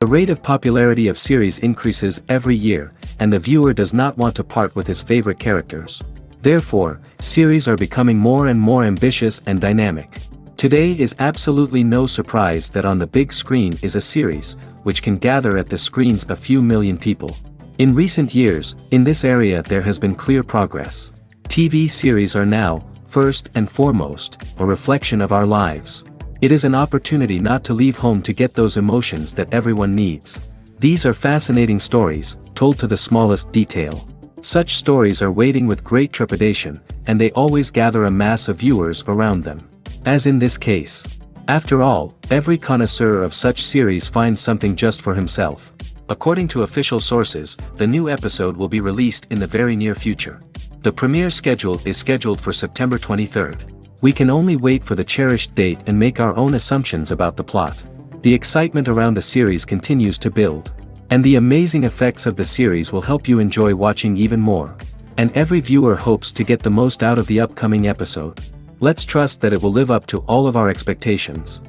The rate of popularity of series increases every year, and the viewer does not want to part with his favorite characters. Therefore, series are becoming more and more ambitious and dynamic. Today is absolutely no surprise that on the big screen is a series, which can gather at the screens a few million people. In recent years, in this area there has been clear progress. TV series are now, first and foremost, a reflection of our lives. It is an opportunity not to leave home to get those emotions that everyone needs. These are fascinating stories, told to the smallest detail. Such stories are waiting with great trepidation, and they always gather a mass of viewers around them. As in this case. After all, every connoisseur of such series finds something just for himself. According to official sources, the new episode will be released in the very near future. The premiere schedule is scheduled for September 23rd. We can only wait for the cherished date and make our own assumptions about the plot. The excitement around the series continues to build. And the amazing effects of the series will help you enjoy watching even more. And every viewer hopes to get the most out of the upcoming episode. Let's trust that it will live up to all of our expectations.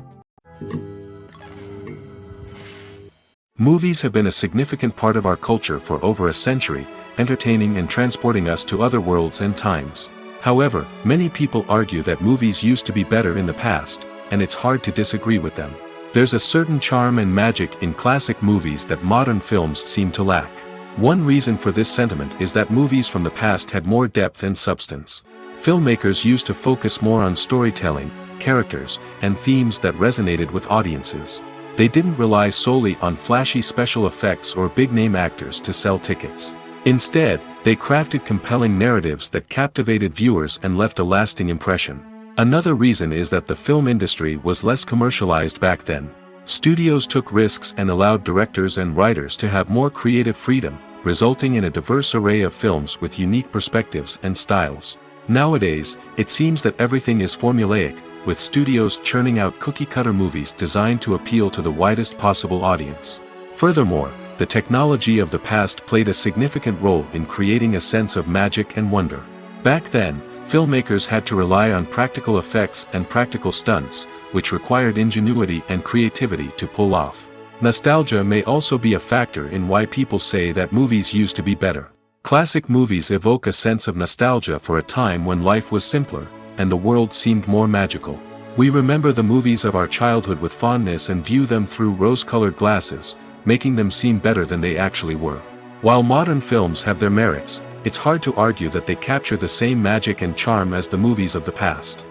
Movies have been a significant part of our culture for over a century, entertaining and transporting us to other worlds and times. However, many people argue that movies used to be better in the past, and it's hard to disagree with them. There's a certain charm and magic in classic movies that modern films seem to lack. One reason for this sentiment is that movies from the past had more depth and substance. Filmmakers used to focus more on storytelling, characters, and themes that resonated with audiences. They didn't rely solely on flashy special effects or big-name actors to sell tickets. Instead, they crafted compelling narratives that captivated viewers and left a lasting impression. Another reason is that the film industry was less commercialized back then. Studios took risks and allowed directors and writers to have more creative freedom, resulting in a diverse array of films with unique perspectives and styles. Nowadays, it seems that everything is formulaic, with studios churning out cookie-cutter movies designed to appeal to the widest possible audience. Furthermore, the technology of the past played a significant role in creating a sense of magic and wonder. Back then, filmmakers had to rely on practical effects and practical stunts, which required ingenuity and creativity to pull off. Nostalgia may also be a factor in why people say that movies used to be better. Classic movies evoke a sense of nostalgia for a time when life was simpler, and the world seemed more magical. We remember the movies of our childhood with fondness and view them through rose-colored glasses, making them seem better than they actually were. While modern films have their merits, it's hard to argue that they capture the same magic and charm as the movies of the past.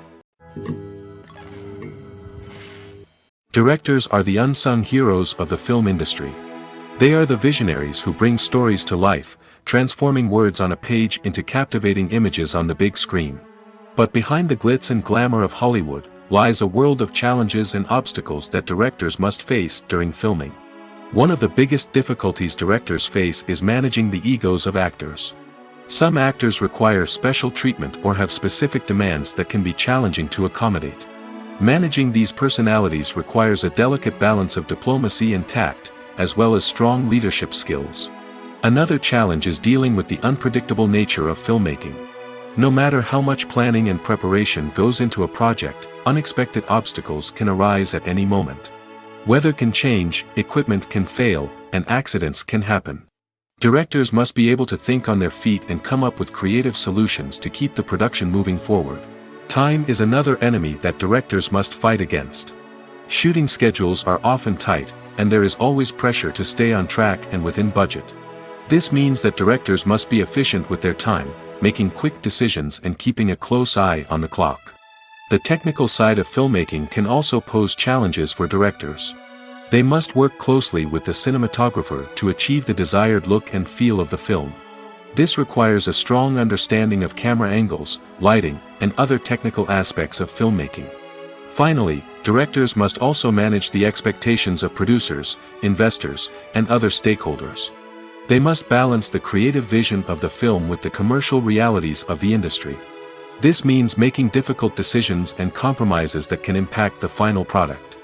Directors are the unsung heroes of the film industry. They are the visionaries who bring stories to life, transforming words on a page into captivating images on the big screen. But behind the glitz and glamour of Hollywood, lies a world of challenges and obstacles that directors must face during filming. One of the biggest difficulties directors face is managing the egos of actors. Some actors require special treatment or have specific demands that can be challenging to accommodate. Managing these personalities requires a delicate balance of diplomacy and tact, as well as strong leadership skills. Another challenge is dealing with the unpredictable nature of filmmaking. No matter how much planning and preparation goes into a project, unexpected obstacles can arise at any moment. Weather can change, equipment can fail, and accidents can happen. Directors must be able to think on their feet and come up with creative solutions to keep the production moving forward. Time is another enemy that directors must fight against. Shooting schedules are often tight, and there is always pressure to stay on track and within budget. This means that directors must be efficient with their time, making quick decisions and keeping a close eye on the clock. The technical side of filmmaking can also pose challenges for directors. They must work closely with the cinematographer to achieve the desired look and feel of the film. This requires a strong understanding of camera angles, lighting, and other technical aspects of filmmaking. Finally, directors must also manage the expectations of producers, investors, and other stakeholders. They must balance the creative vision of the film with the commercial realities of the industry. This means making difficult decisions and compromises that can impact the final product.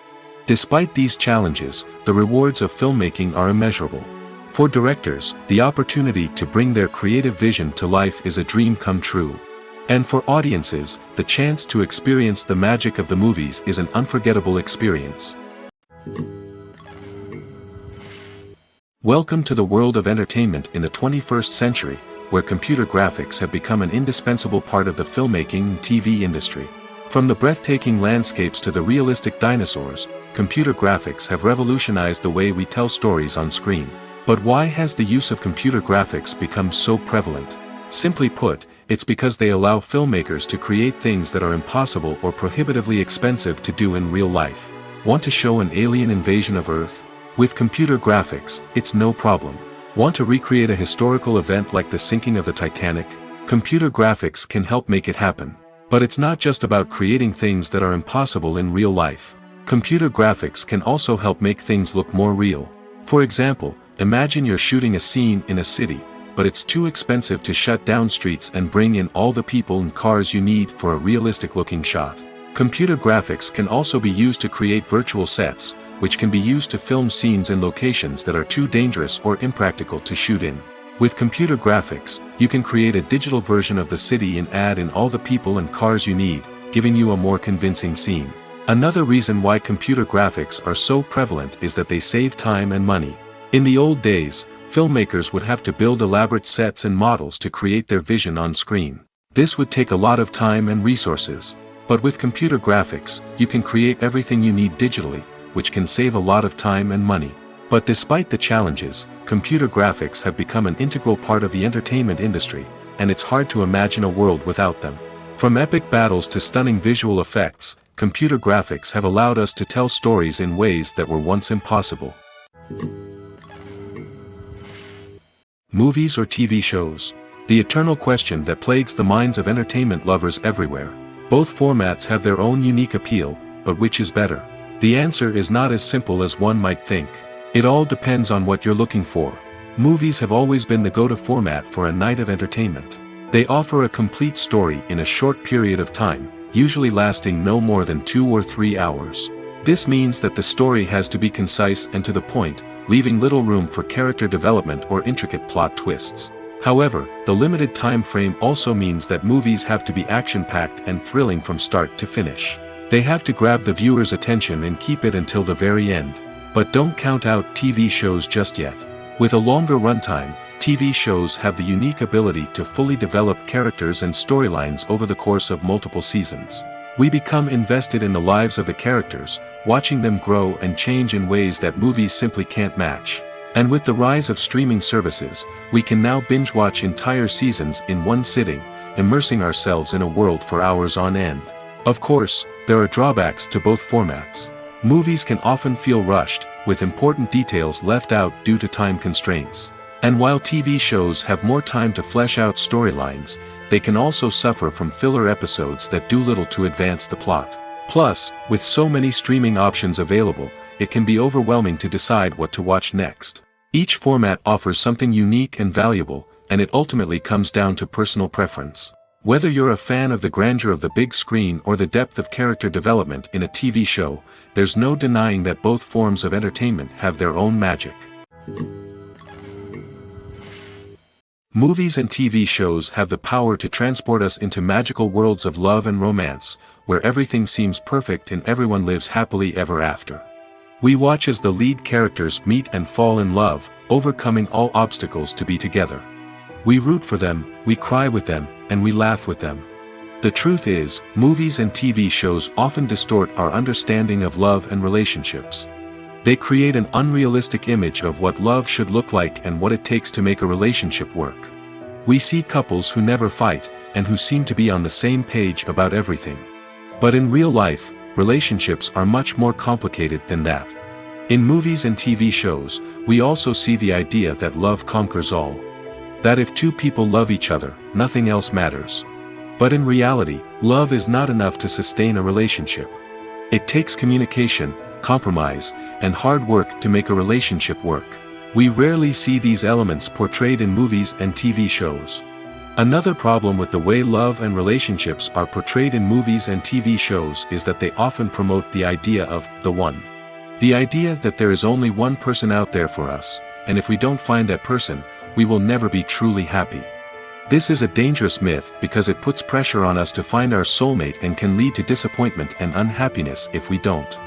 Despite these challenges, the rewards of filmmaking are immeasurable. For directors, the opportunity to bring their creative vision to life is a dream come true. And for audiences, the chance to experience the magic of the movies is an unforgettable experience. Welcome to the world of entertainment in the 21st century, where computer graphics have become an indispensable part of the filmmaking and TV industry. From the breathtaking landscapes to the realistic dinosaurs, computer graphics have revolutionized the way we tell stories on screen. But why has the use of computer graphics become so prevalent? Simply put, it's because they allow filmmakers to create things that are impossible or prohibitively expensive to do in real life. Want to show an alien invasion of Earth? With computer graphics, it's no problem. Want to recreate a historical event like the sinking of the Titanic? Computer graphics can help make it happen. But it's not just about creating things that are impossible in real life. Computer graphics can also help make things look more real. For example, imagine you're shooting a scene in a city, but it's too expensive to shut down streets and bring in all the people and cars you need for a realistic-looking shot. Computer graphics can also be used to create virtual sets, which can be used to film scenes in locations that are too dangerous or impractical to shoot in. With computer graphics, you can create a digital version of the city and add in all the people and cars you need, giving you a more convincing scene. Another reason why computer graphics are so prevalent is that they save time and money. In the old days, filmmakers would have to build elaborate sets and models to create their vision on screen. This would take a lot of time and resources. But with computer graphics, you can create everything you need digitally, which can save a lot of time and money. But despite the challenges, computer graphics have become an integral part of the entertainment industry, and it's hard to imagine a world without them. From epic battles to stunning visual effects, computer graphics have allowed us to tell stories in ways that were once impossible. Movies or TV shows? The eternal question that plagues the minds of entertainment lovers everywhere. Both formats have their own unique appeal, but which is better? The answer is not as simple as one might think. It all depends on what you're looking for. Movies have always been the go-to format for a night of entertainment. They offer a complete story in a short period of time, usually lasting no more than 2 or 3 hours. This means that the story has to be concise and to the point, leaving little room for character development or intricate plot twists. However, the limited time frame also means that movies have to be action-packed and thrilling from start to finish. They have to grab the viewer's attention and keep it until the very end. But don't count out TV shows just yet. With a longer runtime, TV shows have the unique ability to fully develop characters and storylines over the course of multiple seasons. We become invested in the lives of the characters, watching them grow and change in ways that movies simply can't match. And with the rise of streaming services, we can now binge-watch entire seasons in one sitting, immersing ourselves in a world for hours on end. Of course, there are drawbacks to both formats. Movies can often feel rushed, with important details left out due to time constraints. And while TV shows have more time to flesh out storylines, they can also suffer from filler episodes that do little to advance the plot. Plus, with so many streaming options available, it can be overwhelming to decide what to watch next. Each format offers something unique and valuable, and it ultimately comes down to personal preference. Whether you're a fan of the grandeur of the big screen or the depth of character development in a TV show, there's no denying that both forms of entertainment have their own magic. Movies and TV shows have the power to transport us into magical worlds of love and romance, where everything seems perfect and everyone lives happily ever after. We watch as the lead characters meet and fall in love, overcoming all obstacles to be together. We root for them, we cry with them, and we laugh with them. The truth is, movies and TV shows often distort our understanding of love and relationships. They create an unrealistic image of what love should look like and what it takes to make a relationship work. We see couples who never fight, and who seem to be on the same page about everything. But in real life, relationships are much more complicated than that. In movies and TV shows, we also see the idea that love conquers all. That if two people love each other, nothing else matters. But in reality, love is not enough to sustain a relationship. It takes communication, compromise, and hard work to make a relationship work. We rarely see these elements portrayed in movies and TV shows. Another problem with the way love and relationships are portrayed in movies and TV shows is that they often promote the idea of the one. The idea that there is only one person out there for us, and if we don't find that person, we will never be truly happy. This is a dangerous myth because it puts pressure on us to find our soulmate and can lead to disappointment and unhappiness if we don't.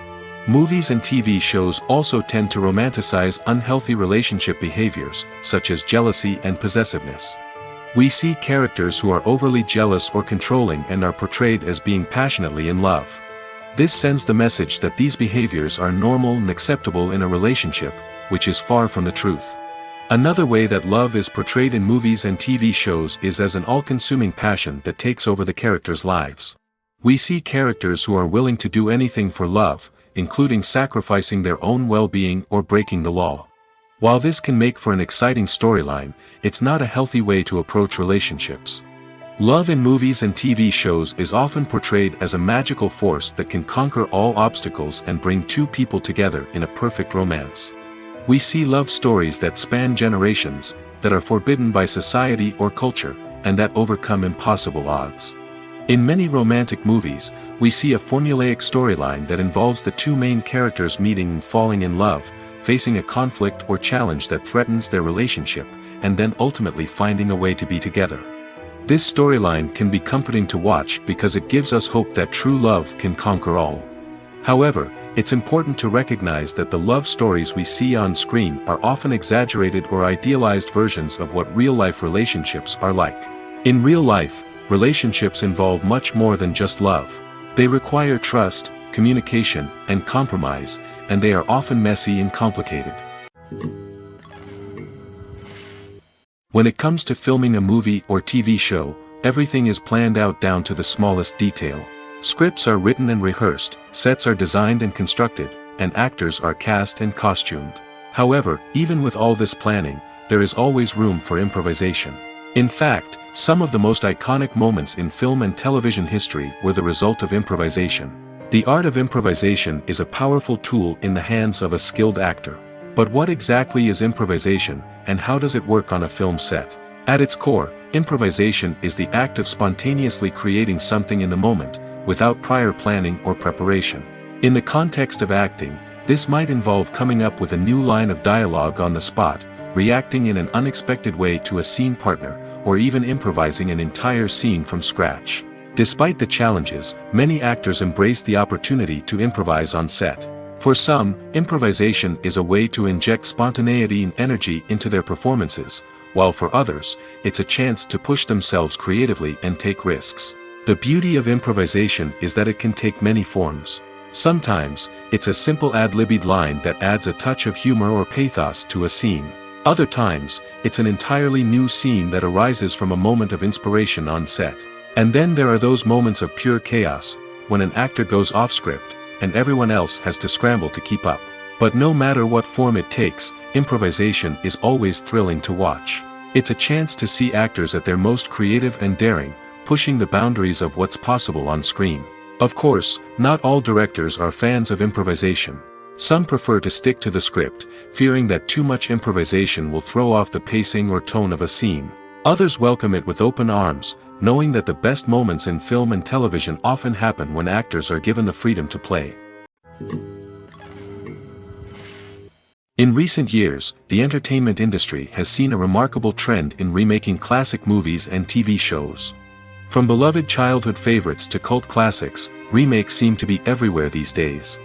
Movies and TV shows also tend to romanticize unhealthy relationship behaviors, such as jealousy and possessiveness. We see characters who are overly jealous or controlling and are portrayed as being passionately in love. This sends the message that these behaviors are normal and acceptable in a relationship, which is far from the truth. Another way that love is portrayed in movies and TV shows is as an all-consuming passion that takes over the characters' lives. We see characters who are willing to do anything for love, including sacrificing their own well-being or breaking the law. While this can make for an exciting storyline, it's not a healthy way to approach relationships. Love in movies and TV shows is often portrayed as a magical force that can conquer all obstacles and bring two people together in a perfect romance. We see love stories that span generations, that are forbidden by society or culture, and that overcome impossible odds. In many romantic movies, we see a formulaic storyline that involves the two main characters meeting and falling in love, facing a conflict or challenge that threatens their relationship, and then ultimately finding a way to be together. This storyline can be comforting to watch because it gives us hope that true love can conquer all. However, it's important to recognize that the love stories we see on screen are often exaggerated or idealized versions of what real-life relationships are like. In real life, relationships involve much more than just love. They require trust, communication, and compromise, and they are often messy and complicated. When it comes to filming a movie or TV show, everything is planned out down to the smallest detail. Scripts are written and rehearsed, sets are designed and constructed, and actors are cast and costumed. However, even with all this planning, there is always room for improvisation. In fact, some of the most iconic moments in film and television history were the result of improvisation. The art of improvisation is a powerful tool in the hands of a skilled actor. But what exactly is improvisation, and how does it work on a film set? At its core, improvisation is the act of spontaneously creating something in the moment, without prior planning or preparation. In the context of acting, this might involve coming up with a new line of dialogue on the spot, reacting in an unexpected way to a scene partner, or even improvising an entire scene from scratch. Despite the challenges, many actors embrace the opportunity to improvise on set. For some, improvisation is a way to inject spontaneity and energy into their performances, while for others, it's a chance to push themselves creatively and take risks. The beauty of improvisation is that it can take many forms. Sometimes, it's a simple ad-libbed line that adds a touch of humor or pathos to a scene. Other times, it's an entirely new scene that arises from a moment of inspiration on set. And then there are those moments of pure chaos, when an actor goes off script, and everyone else has to scramble to keep up. But no matter what form it takes, improvisation is always thrilling to watch. It's a chance to see actors at their most creative and daring, pushing the boundaries of what's possible on screen. Of course, not all directors are fans of improvisation. Some prefer to stick to the script, fearing that too much improvisation will throw off the pacing or tone of a scene. Others welcome it with open arms, knowing that the best moments in film and television often happen when actors are given the freedom to play. In recent years, the entertainment industry has seen a remarkable trend in remaking classic movies and TV shows. From beloved childhood favorites to cult classics, remakes seem to be everywhere these days.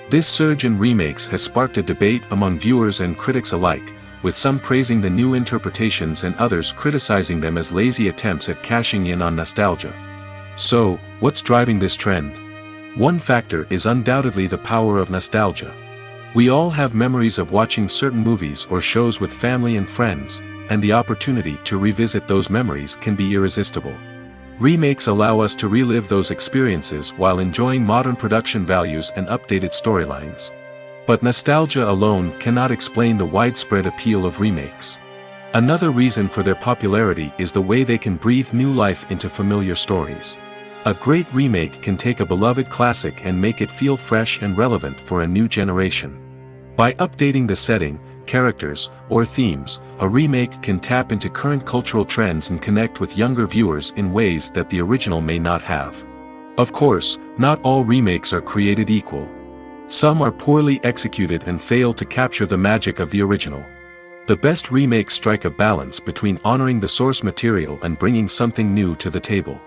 This surge in remakes has sparked a debate among viewers and critics alike, with some praising the new interpretations and others criticizing them as lazy attempts at cashing in on nostalgia. So, what's driving this trend? One factor is undoubtedly the power of nostalgia. We all have memories of watching certain movies or shows with family and friends, and the opportunity to revisit those memories can be irresistible. Remakes allow us to relive those experiences while enjoying modern production values and updated storylines. But nostalgia alone cannot explain the widespread appeal of remakes. Another reason for their popularity is the way they can breathe new life into familiar stories. A great remake can take a beloved classic and make it feel fresh and relevant for a new generation. By updating the setting, characters, or themes, a remake can tap into current cultural trends and connect with younger viewers in ways that the original may not have. Of course, not all remakes are created equal. Some are poorly executed and fail to capture the magic of the original. The best remakes strike a balance between honoring the source material and bringing something new to the table.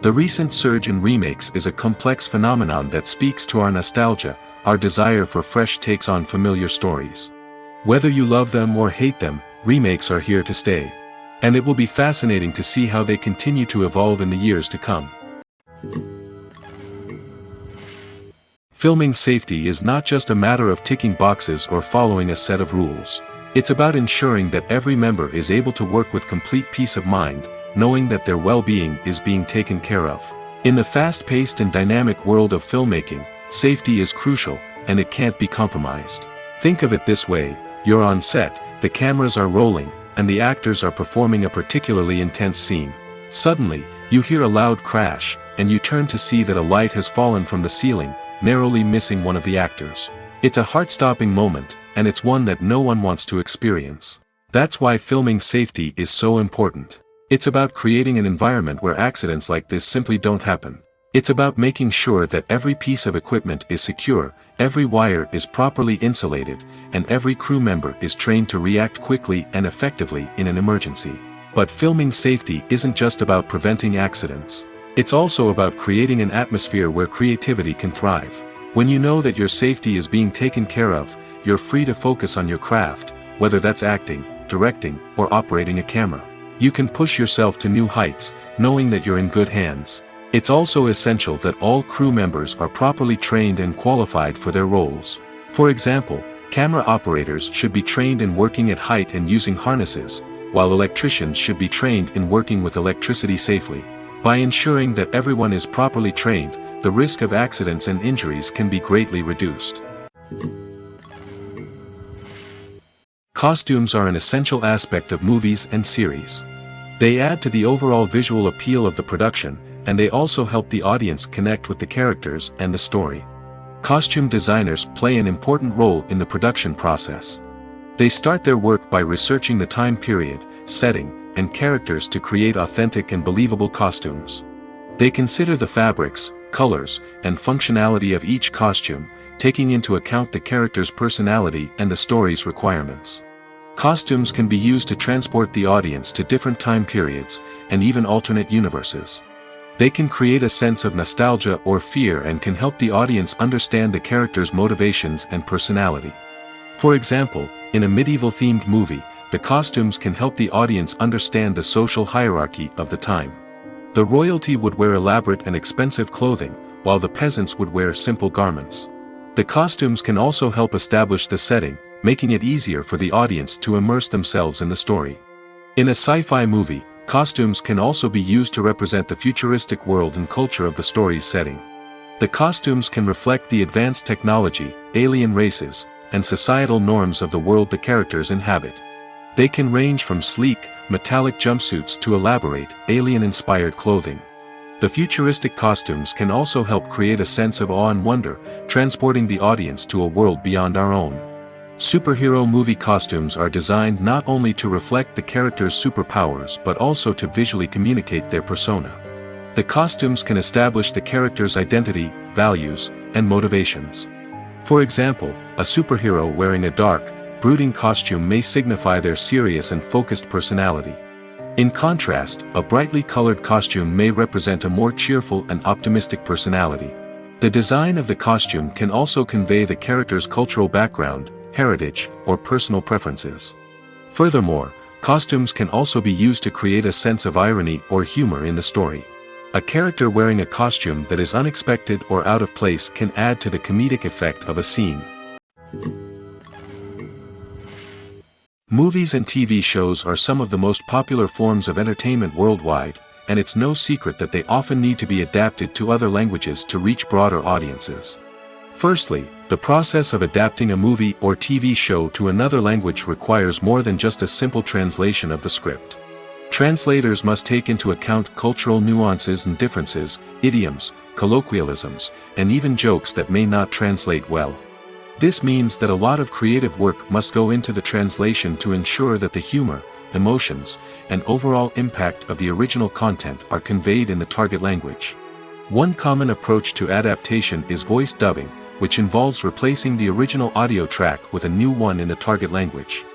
The recent surge in remakes is a complex phenomenon that speaks to our nostalgia, our desire for fresh takes on familiar stories. Whether you love them or hate them, remakes are here to stay. And it will be fascinating to see how they continue to evolve in the years to come. Filming safety is not just a matter of ticking boxes or following a set of rules. It's about ensuring that every member is able to work with complete peace of mind, knowing that their well-being is being taken care of. In the fast-paced and dynamic world of filmmaking, safety is crucial, and it can't be compromised. Think of it this way: you're on set, the cameras are rolling, and the actors are performing a particularly intense scene. Suddenly, you hear a loud crash, and you turn to see that a light has fallen from the ceiling, narrowly missing one of the actors. It's a heart-stopping moment, and it's one that no one wants to experience. That's why filming safety is so important. It's about creating an environment where accidents like this simply don't happen. It's about making sure that every piece of equipment is secure, every wire is properly insulated, and every crew member is trained to react quickly and effectively in an emergency. But filming safety isn't just about preventing accidents. It's also about creating an atmosphere where creativity can thrive. When you know that your safety is being taken care of, you're free to focus on your craft, whether that's acting, directing, or operating a camera. You can push yourself to new heights, knowing that you're in good hands. It's also essential that all crew members are properly trained and qualified for their roles. For example, camera operators should be trained in working at height and using harnesses, while electricians should be trained in working with electricity safely. By ensuring that everyone is properly trained, the risk of accidents and injuries can be greatly reduced. Costumes are an essential aspect of movies and series. They add to the overall visual appeal of the production, and they also help the audience connect with the characters and the story. Costume designers play an important role in the production process. They start their work by researching the time period, setting, and characters to create authentic and believable costumes. They consider the fabrics, colors, and functionality of each costume, taking into account the character's personality and the story's requirements. Costumes can be used to transport the audience to different time periods, and even alternate universes. They can create a sense of nostalgia or fear and can help the audience understand the character's motivations and personality. For example, in a medieval-themed movie, the costumes can help the audience understand the social hierarchy of the time. The royalty would wear elaborate and expensive clothing, while the peasants would wear simple garments. The costumes can also help establish the setting, making it easier for the audience to immerse themselves in the story. In a sci-fi movie, costumes can also be used to represent the futuristic world and culture of the story's setting. The costumes can reflect the advanced technology, alien races, and societal norms of the world the characters inhabit. They can range from sleek, metallic jumpsuits to elaborate, alien-inspired clothing. The futuristic costumes can also help create a sense of awe and wonder, transporting the audience to a world beyond our own. Superhero movie costumes are designed not only to reflect the character's superpowers but also to visually communicate their persona. The costumes can establish the character's identity, values, and motivations. For example, a superhero wearing a dark, brooding costume may signify their serious and focused personality. In contrast, a brightly colored costume may represent a more cheerful and optimistic personality. The design of the costume can also convey the character's cultural background, heritage, or personal preferences. Furthermore, costumes can also be used to create a sense of irony or humor in the story. A character wearing a costume that is unexpected or out of place can add to the comedic effect of a scene. Movies and TV shows are some of the most popular forms of entertainment worldwide, and it's no secret that they often need to be adapted to other languages to reach broader audiences. Firstly, the process of adapting a movie or TV show to another language requires more than just a simple translation of the script. Translators must take into account cultural nuances and differences, idioms, colloquialisms, and even jokes that may not translate well. This means that a lot of creative work must go into the translation to ensure that the humor, emotions, and overall impact of the original content are conveyed in the target language. One common approach to adaptation is voice dubbing, which involves replacing the original audio track with a new one in the target language.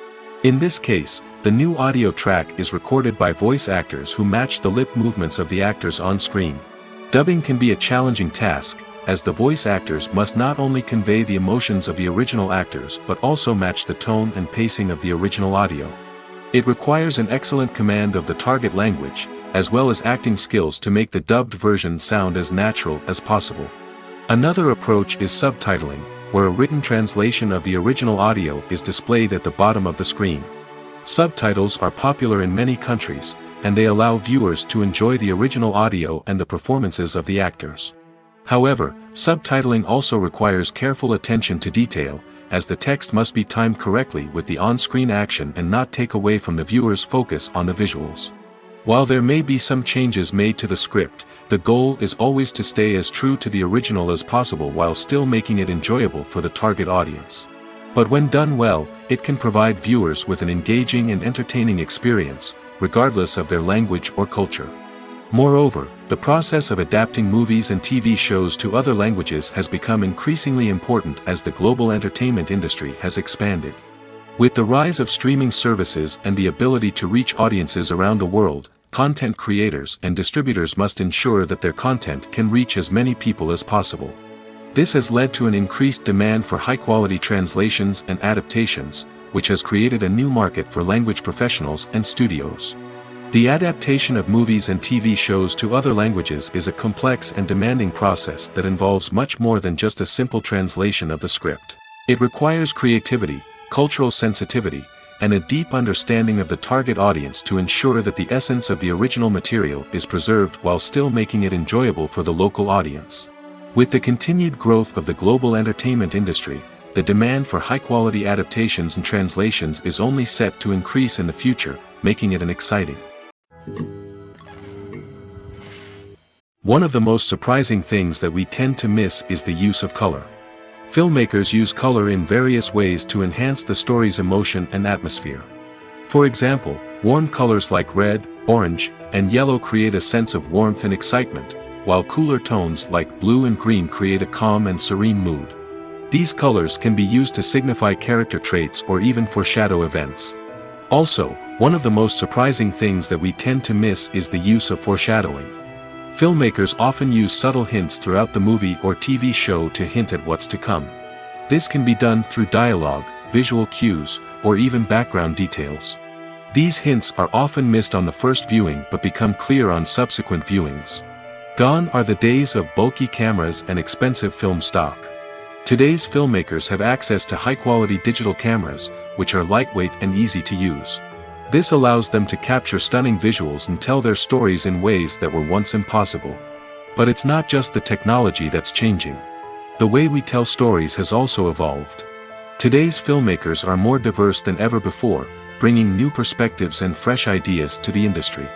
In this case, the new audio track is recorded by voice actors who match the lip movements of the actors on screen. Dubbing can be a challenging task, as the voice actors must not only convey the emotions of the original actors but also match the tone and pacing of the original audio. It requires an excellent command of the target language, as well as acting skills to make the dubbed version sound as natural as possible. Another approach is subtitling, where a written translation of the original audio is displayed at the bottom of the screen. Subtitles are popular in many countries, and they allow viewers to enjoy the original audio and the performances of the actors. However, subtitling also requires careful attention to detail, as the text must be timed correctly with the on-screen action and not take away from the viewer's focus on the visuals. While there may be some changes made to the script, the goal is always to stay as true to the original as possible while still making it enjoyable for the target audience. But when done well, it can provide viewers with an engaging and entertaining experience, regardless of their language or culture. Moreover, the process of adapting movies and TV shows to other languages has become increasingly important as the global entertainment industry has expanded. With the rise of streaming services and the ability to reach audiences around the world, content creators and distributors must ensure that their content can reach as many people as possible. This has led to an increased demand for high-quality translations and adaptations, which has created a new market for language professionals and studios. The adaptation of movies and TV shows to other languages is a complex and demanding process that involves much more than just a simple translation of the script. It requires creativity, cultural sensitivity, and a deep understanding of the target audience to ensure that the essence of the original material is preserved while still making it enjoyable for the local audience. With the continued growth of the global entertainment industry, the demand for high-quality adaptations and translations is only set to increase in the future, making it an exciting. One of the most surprising things that we tend to miss is the use of color. Filmmakers use color in various ways to enhance the story's emotion and atmosphere. For example, warm colors like red, orange, and yellow create a sense of warmth and excitement, while cooler tones like blue and green create a calm and serene mood. These colors can be used to signify character traits or even foreshadow events. Also, one of the most surprising things that we tend to miss is the use of foreshadowing. Filmmakers often use subtle hints throughout the movie or TV show to hint at what's to come. This can be done through dialogue, visual cues, or even background details. These hints are often missed on the first viewing but become clear on subsequent viewings. Gone are the days of bulky cameras and expensive film stock. Today's filmmakers have access to high-quality digital cameras, which are lightweight and easy to use. This allows them to capture stunning visuals and tell their stories in ways that were once impossible. But it's not just the technology that's changing. The way we tell stories has also evolved. Today's filmmakers are more diverse than ever before, bringing new perspectives and fresh ideas to the industry.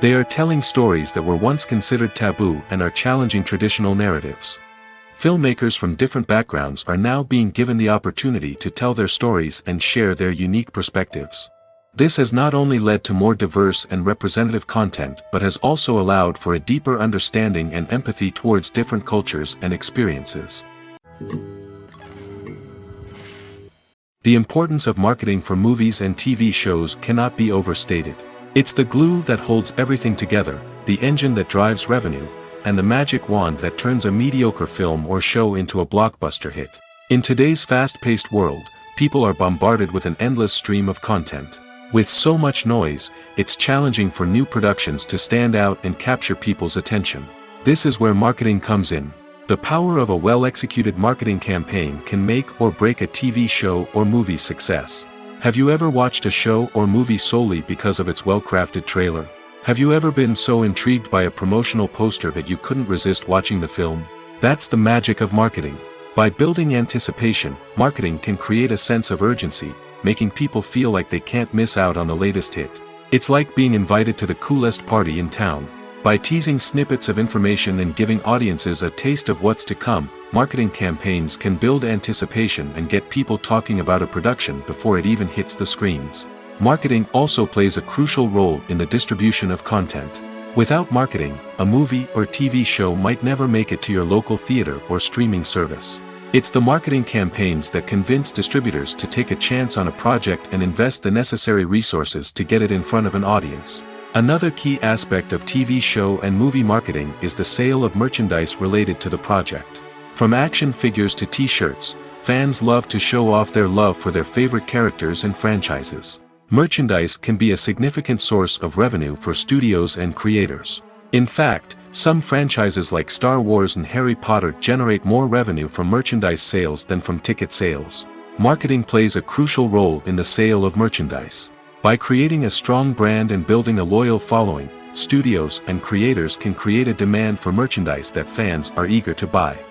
They are telling stories that were once considered taboo and are challenging traditional narratives. Filmmakers from different backgrounds are now being given the opportunity to tell their stories and share their unique perspectives. This has not only led to more diverse and representative content but has also allowed for a deeper understanding and empathy towards different cultures and experiences. The importance of marketing for movies and TV shows cannot be overstated. It's the glue that holds everything together, the engine that drives revenue, and the magic wand that turns a mediocre film or show into a blockbuster hit. In today's fast-paced world, people are bombarded with an endless stream of content. With so much noise, it's challenging for new productions to stand out and capture people's attention. This is where marketing comes in. The power of a well-executed marketing campaign can make or break a TV show or movie's success. Have you ever watched a show or movie solely because of its well-crafted trailer? Have you ever been so intrigued by a promotional poster that you couldn't resist watching the film? That's the magic of marketing. By building anticipation, marketing can create a sense of urgency, making people feel like they can't miss out on the latest hit. It's like being invited to the coolest party in town. By teasing snippets of information and giving audiences a taste of what's to come, marketing campaigns can build anticipation and get people talking about a production before it even hits the screens. Marketing also plays a crucial role in the distribution of content. Without marketing, a movie or TV show might never make it to your local theater or streaming service. It's the marketing campaigns that convince distributors to take a chance on a project and invest the necessary resources to get it in front of an audience. Another key aspect of TV show and movie marketing is the sale of merchandise related to the project. From action figures to t-shirts, fans love to show off their love for their favorite characters and franchises. Merchandise can be a significant source of revenue for studios and creators. In fact, some franchises like Star Wars and Harry Potter generate more revenue from merchandise sales than from ticket sales. Marketing plays a crucial role in the sale of merchandise. By creating a strong brand and building a loyal following, studios and creators can create a demand for merchandise that fans are eager to buy.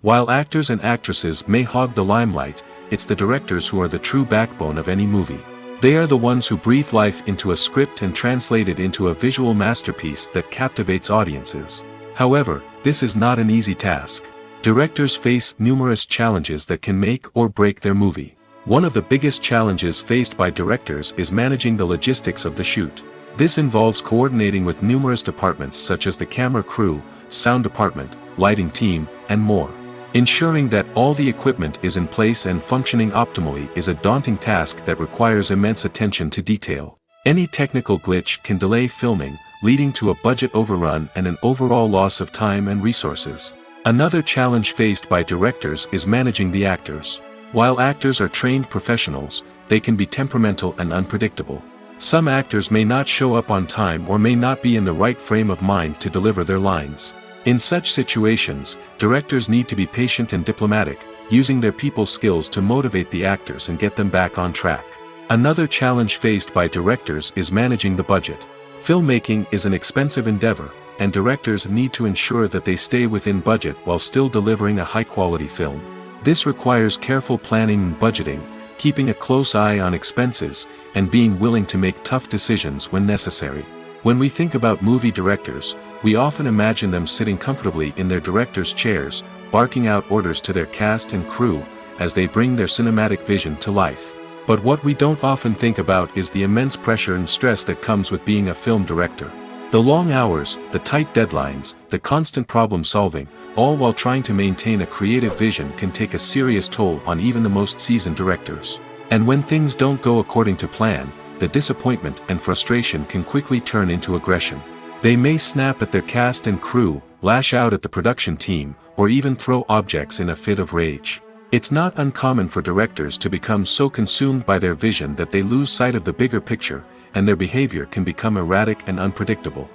While actors and actresses may hog the limelight, it's the directors who are the true backbone of any movie. They are the ones who breathe life into a script and translate it into a visual masterpiece that captivates audiences. However, this is not an easy task. Directors face numerous challenges that can make or break their movie. One of the biggest challenges faced by directors is managing the logistics of the shoot. This involves coordinating with numerous departments such as the camera crew, sound department, lighting team, and more. Ensuring that all the equipment is in place and functioning optimally is a daunting task that requires immense attention to detail. Any technical glitch can delay filming, leading to a budget overrun and an overall loss of time and resources. Another challenge faced by directors is managing the actors. While actors are trained professionals, they can be temperamental and unpredictable. Some actors may not show up on time or may not be in the right frame of mind to deliver their lines. In such situations, directors need to be patient and diplomatic, using their people skills to motivate the actors and get them back on track. Another challenge faced by directors is managing the budget. Filmmaking is an expensive endeavor, and directors need to ensure that they stay within budget while still delivering a high-quality film. This requires careful planning and budgeting, keeping a close eye on expenses, and being willing to make tough decisions when necessary. When we think about movie directors, we often imagine them sitting comfortably in their director's chairs, barking out orders to their cast and crew, as they bring their cinematic vision to life. But what we don't often think about is the immense pressure and stress that comes with being a film director. The long hours, the tight deadlines, the constant problem solving, all while trying to maintain a creative vision can take a serious toll on even the most seasoned directors. And when things don't go according to plan, the disappointment and frustration can quickly turn into aggression. They may snap at their cast and crew, lash out at the production team, or even throw objects in a fit of rage. It's not uncommon for directors to become so consumed by their vision that they lose sight of the bigger picture, and their behavior can become erratic and unpredictable.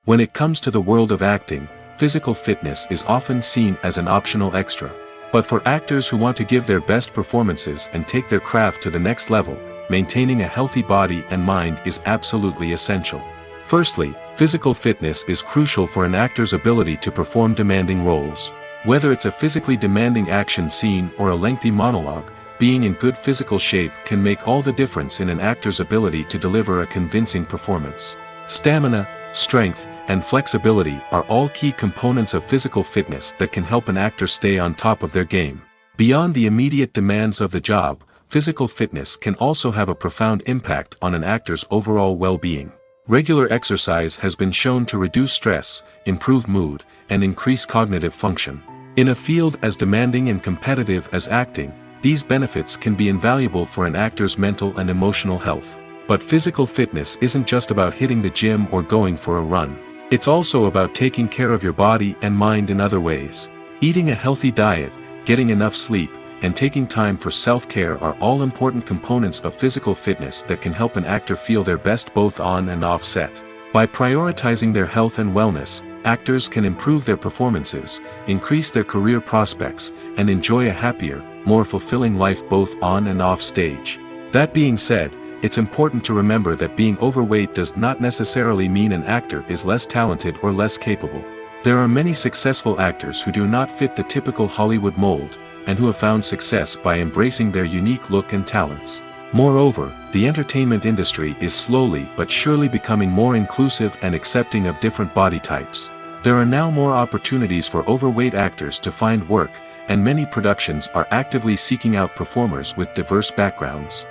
When it comes to the world of acting, physical fitness is often seen as an optional extra. But for actors who want to give their best performances and take their craft to the next level, maintaining a healthy body and mind is absolutely essential. Firstly, physical fitness is crucial for an actor's ability to perform demanding roles. Whether it's a physically demanding action scene or a lengthy monologue, being in good physical shape can make all the difference in an actor's ability to deliver a convincing performance. Stamina, strength, and flexibility are all key components of physical fitness that can help an actor stay on top of their game. Beyond the immediate demands of the job, physical fitness can also have a profound impact on an actor's overall well-being. Regular exercise has been shown to reduce stress, improve mood, and increase cognitive function. In a field as demanding and competitive as acting, these benefits can be invaluable for an actor's mental and emotional health. But physical fitness isn't just about hitting the gym or going for a run. It's also about taking care of your body and mind in other ways. Eating a healthy diet, getting enough sleep, and taking time for self-care are all important components of physical fitness that can help an actor feel their best both on and off set. By prioritizing their health and wellness, actors can improve their performances, increase their career prospects, and enjoy a happier, more fulfilling life both on and off stage. That being said, it's important to remember that being overweight does not necessarily mean an actor is less talented or less capable. There are many successful actors who do not fit the typical Hollywood mold, and who have found success by embracing their unique look and talents. Moreover, the entertainment industry is slowly but surely becoming more inclusive and accepting of different body types. There are now more opportunities for overweight actors to find work, and many productions are actively seeking out performers with diverse backgrounds.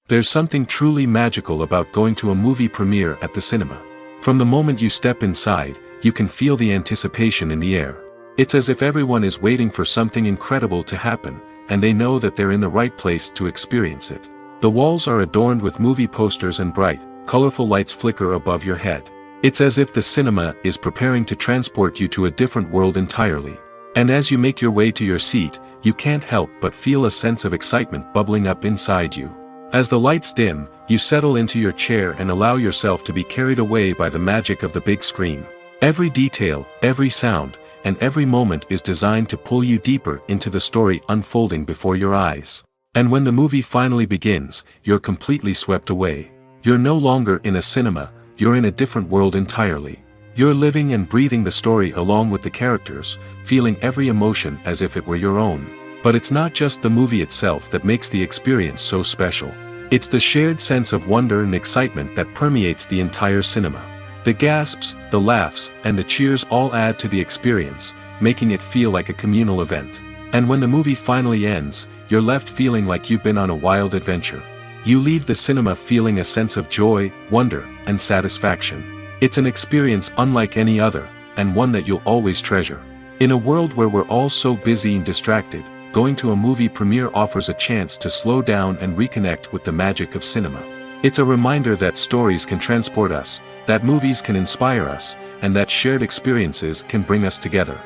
There's something truly magical about going to a movie premiere at the cinema. From the moment you step inside, you can feel the anticipation in the air. It's as if everyone is waiting for something incredible to happen, and they know that they're in the right place to experience it. The walls are adorned with movie posters and bright, colorful lights flicker above your head. It's as if the cinema is preparing to transport you to a different world entirely. And as you make your way to your seat, you can't help but feel a sense of excitement bubbling up inside you. As the lights dim, you settle into your chair and allow yourself to be carried away by the magic of the big screen. Every detail, every sound, and every moment is designed to pull you deeper into the story unfolding before your eyes. And when the movie finally begins, you're completely swept away. You're no longer in a cinema, you're in a different world entirely. You're living and breathing the story along with the characters, feeling every emotion as if it were your own. But it's not just the movie itself that makes the experience so special. It's the shared sense of wonder and excitement that permeates the entire cinema. The gasps, the laughs, and the cheers all add to the experience, making it feel like a communal event. And when the movie finally ends, you're left feeling like you've been on a wild adventure. You leave the cinema feeling a sense of joy, wonder, and satisfaction. It's an experience unlike any other, and one that you'll always treasure. In a world where we're all so busy and distracted, going to a movie premiere offers a chance to slow down and reconnect with the magic of cinema. It's a reminder that stories can transport us, that movies can inspire us, and that shared experiences can bring us together.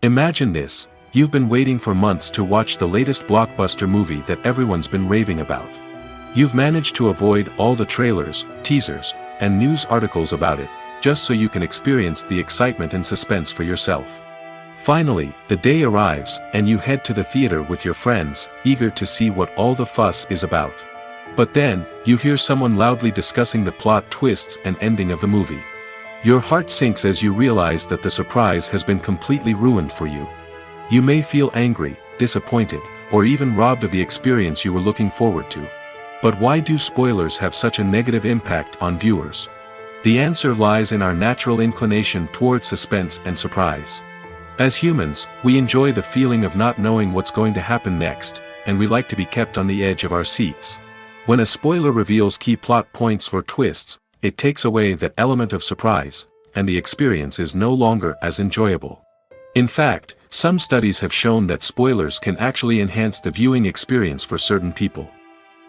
Imagine this, you've been waiting for months to watch the latest blockbuster movie that everyone's been raving about. You've managed to avoid all the trailers, teasers, and news articles about it, just so you can experience the excitement and suspense for yourself. Finally, the day arrives, and you head to the theater with your friends, eager to see what all the fuss is about. But then, you hear someone loudly discussing the plot twists and ending of the movie. Your heart sinks as you realize that the surprise has been completely ruined for you. You may feel angry, disappointed, or even robbed of the experience you were looking forward to. But why do spoilers have such a negative impact on viewers? The answer lies in our natural inclination toward suspense and surprise. As humans, we enjoy the feeling of not knowing what's going to happen next, and we like to be kept on the edge of our seats. When a spoiler reveals key plot points or twists, it takes away that element of surprise, and the experience is no longer as enjoyable. In fact, some studies have shown that spoilers can actually enhance the viewing experience for certain people.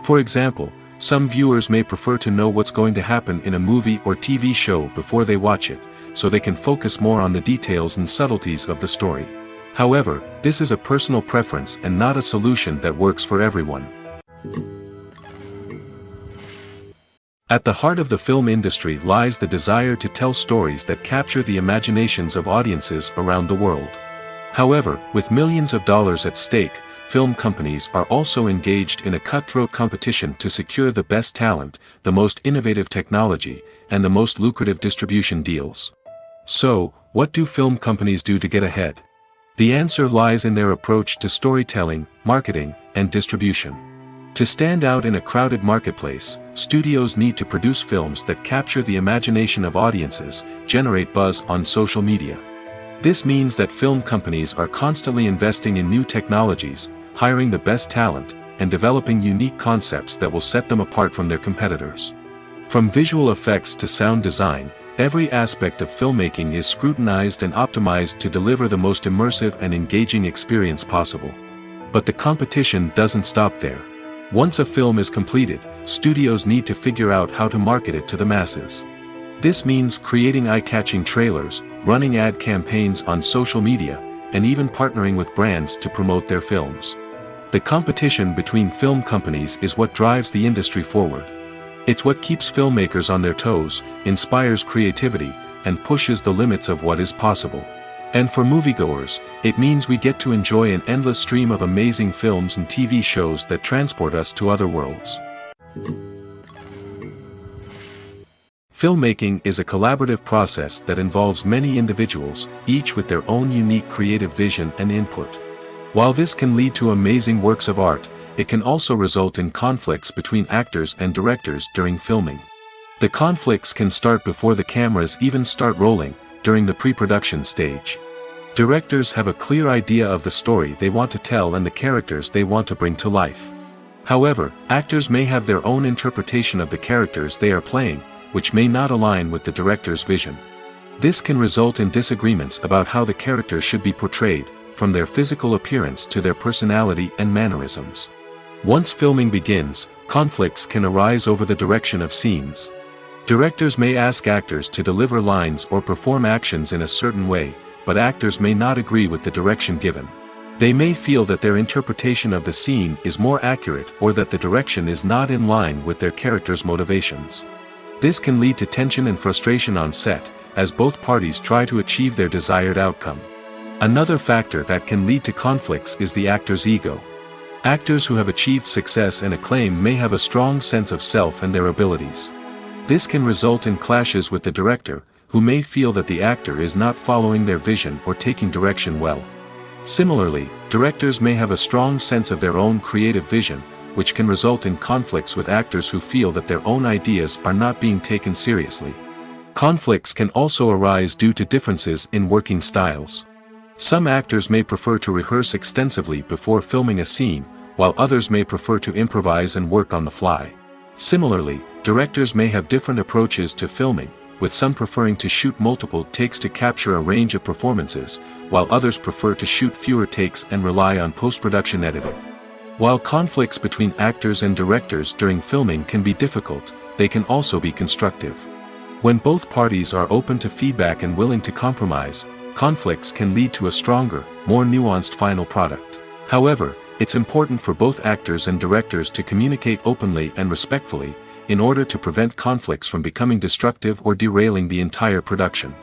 For example, some viewers may prefer to know what's going to happen in a movie or TV show before they watch it, so they can focus more on the details and subtleties of the story. However, this is a personal preference and not a solution that works for everyone. At the heart of the film industry lies the desire to tell stories that capture the imaginations of audiences around the world. However, with millions of dollars at stake, film companies are also engaged in a cutthroat competition to secure the best talent, the most innovative technology, and the most lucrative distribution deals. So, what do film companies do to get ahead? The answer lies in their approach to storytelling, marketing, and distribution. To stand out in a crowded marketplace, studios need to produce films that capture the imagination of audiences, generate buzz on social media. This means that film companies are constantly investing in new technologies, hiring the best talent, and developing unique concepts that will set them apart from their competitors. From visual effects to sound design, every aspect of filmmaking is scrutinized and optimized to deliver the most immersive and engaging experience possible. But the competition doesn't stop there. Once a film is completed, studios need to figure out how to market it to the masses. This means creating eye-catching trailers, running ad campaigns on social media, and even partnering with brands to promote their films. The competition between film companies is what drives the industry forward. It's what keeps filmmakers on their toes, inspires creativity, and pushes the limits of what is possible. And for moviegoers, it means we get to enjoy an endless stream of amazing films and TV shows that transport us to other worlds. Filmmaking is a collaborative process that involves many individuals, each with their own unique creative vision and input. While this can lead to amazing works of art, it can also result in conflicts between actors and directors during filming. The conflicts can start before the cameras even start rolling, during the pre-production stage. Directors have a clear idea of the story they want to tell and the characters they want to bring to life. However, actors may have their own interpretation of the characters they are playing, which may not align with the director's vision. This can result in disagreements about how the characters should be portrayed, from their physical appearance to their personality and mannerisms. Once filming begins, conflicts can arise over the direction of scenes. Directors may ask actors to deliver lines or perform actions in a certain way, but actors may not agree with the direction given. They may feel that their interpretation of the scene is more accurate or that the direction is not in line with their character's motivations. This can lead to tension and frustration on set, as both parties try to achieve their desired outcome. Another factor that can lead to conflicts is the actor's ego. Actors who have achieved success and acclaim may have a strong sense of self and their abilities. This can result in clashes with the director, who may feel that the actor is not following their vision or taking direction well. Similarly, directors may have a strong sense of their own creative vision, which can result in conflicts with actors who feel that their own ideas are not being taken seriously. Conflicts can also arise due to differences in working styles. Some actors may prefer to rehearse extensively before filming a scene, while others may prefer to improvise and work on the fly. Similarly, directors may have different approaches to filming, with some preferring to shoot multiple takes to capture a range of performances, while others prefer to shoot fewer takes and rely on post-production editing. While conflicts between actors and directors during filming can be difficult, they can also be constructive. When both parties are open to feedback and willing to compromise, conflicts can lead to a stronger, more nuanced final product. However, it's important for both actors and directors to communicate openly and respectfully, in order to prevent conflicts from becoming destructive or derailing the entire production.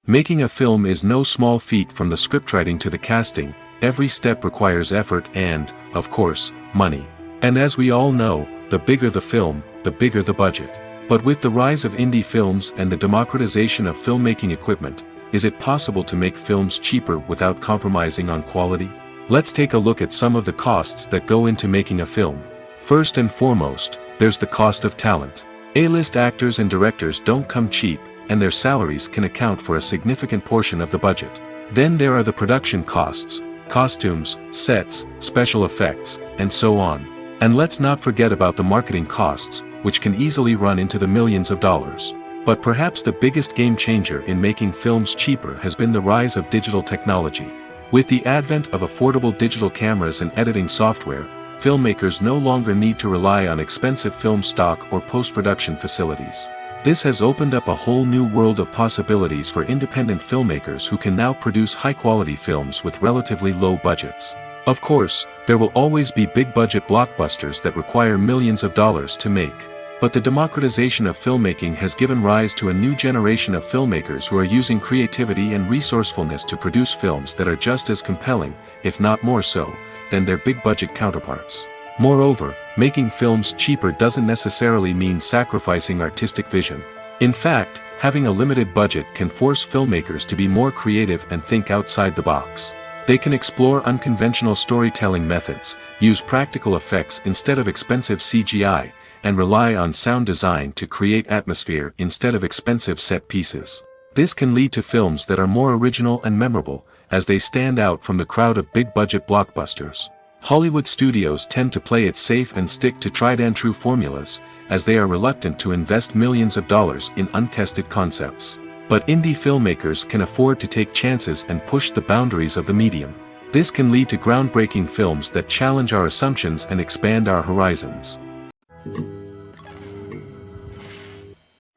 Making a film is no small feat. From the scriptwriting to the casting, every step requires effort and, of course, money. And as we all know, the bigger the film, the bigger the budget. But with the rise of indie films and the democratization of filmmaking equipment, is it possible to make films cheaper without compromising on quality? Let's take a look at some of the costs that go into making a film. First and foremost, there's the cost of talent. A-list actors and directors don't come cheap, and their salaries can account for a significant portion of the budget. Then there are the production costs, costumes, sets, special effects, and so on. And let's not forget about the marketing costs, which can easily run into the millions of dollars. But perhaps the biggest game changer in making films cheaper has been the rise of digital technology. With the advent of affordable digital cameras and editing software, filmmakers no longer need to rely on expensive film stock or post-production facilities. This has opened up a whole new world of possibilities for independent filmmakers who can now produce high-quality films with relatively low budgets. Of course, there will always be big-budget blockbusters that require millions of dollars to make. But the democratization of filmmaking has given rise to a new generation of filmmakers who are using creativity and resourcefulness to produce films that are just as compelling, if not more so, than their big-budget counterparts. Moreover, making films cheaper doesn't necessarily mean sacrificing artistic vision. In fact, having a limited budget can force filmmakers to be more creative and think outside the box. They can explore unconventional storytelling methods, use practical effects instead of expensive CGI, and rely on sound design to create atmosphere instead of expensive set pieces. This can lead to films that are more original and memorable, as they stand out from the crowd of big-budget blockbusters. Hollywood studios tend to play it safe and stick to tried-and-true formulas, as they are reluctant to invest millions of dollars in untested concepts. But indie filmmakers can afford to take chances and push the boundaries of the medium. This can lead to groundbreaking films that challenge our assumptions and expand our horizons.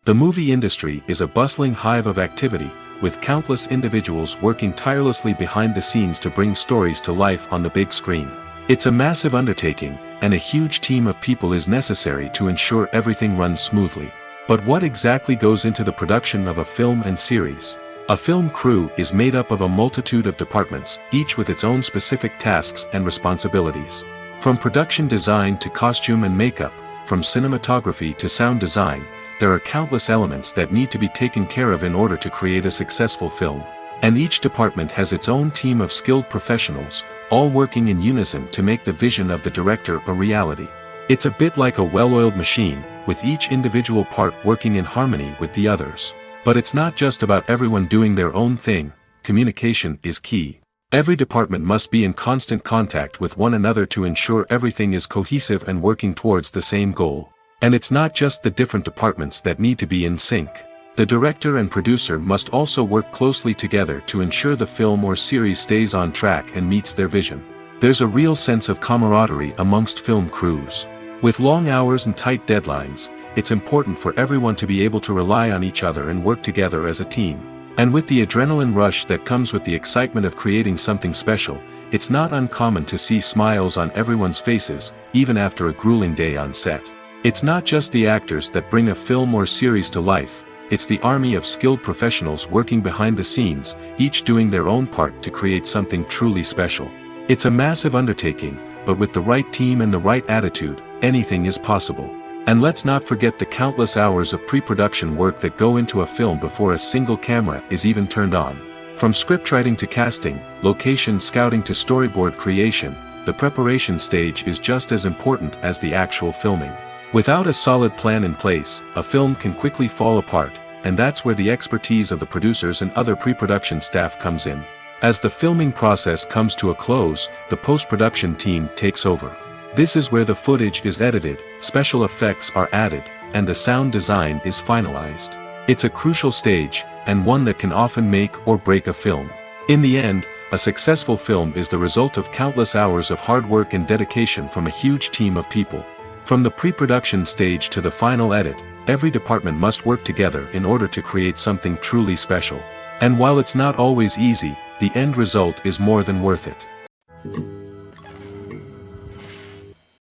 The movie industry is a bustling hive of activity, with countless individuals working tirelessly behind the scenes to bring stories to life on the big screen. It's a massive undertaking, and a huge team of people is necessary to ensure everything runs smoothly. But what exactly goes into the production of a film and series? A film crew is made up of a multitude of departments, each with its own specific tasks and responsibilities. From production design to costume and makeup, from cinematography to sound design, there are countless elements that need to be taken care of in order to create a successful film. And each department has its own team of skilled professionals, all working in unison to make the vision of the director a reality. It's a bit like a well-oiled machine, with each individual part working in harmony with the others. But it's not just about everyone doing their own thing. Communication is key. Every department must be in constant contact with one another to ensure everything is cohesive and working towards the same goal. And it's not just the different departments that need to be in sync. The director and producer must also work closely together to ensure the film or series stays on track and meets their vision. There's a real sense of camaraderie amongst film crews. With long hours and tight deadlines, it's important for everyone to be able to rely on each other and work together as a team. And with the adrenaline rush that comes with the excitement of creating something special, it's not uncommon to see smiles on everyone's faces, even after a grueling day on set. It's not just the actors that bring a film or series to life, it's the army of skilled professionals working behind the scenes, each doing their own part to create something truly special. It's a massive undertaking, but with the right team and the right attitude, anything is possible. And let's not forget the countless hours of pre-production work that go into a film before a single camera is even turned on. From scriptwriting to casting, location scouting to storyboard creation, the preparation stage is just as important as the actual filming. Without a solid plan in place, a film can quickly fall apart, and that's where the expertise of the producers and other pre-production staff comes in. As the filming process comes to a close, the post-production team takes over. This is where the footage is edited, special effects are added, and the sound design is finalized. It's a crucial stage, and one that can often make or break a film. In the end, a successful film is the result of countless hours of hard work and dedication from a huge team of people. From the pre-production stage to the final edit, every department must work together in order to create something truly special. And while it's not always easy, the end result is more than worth it.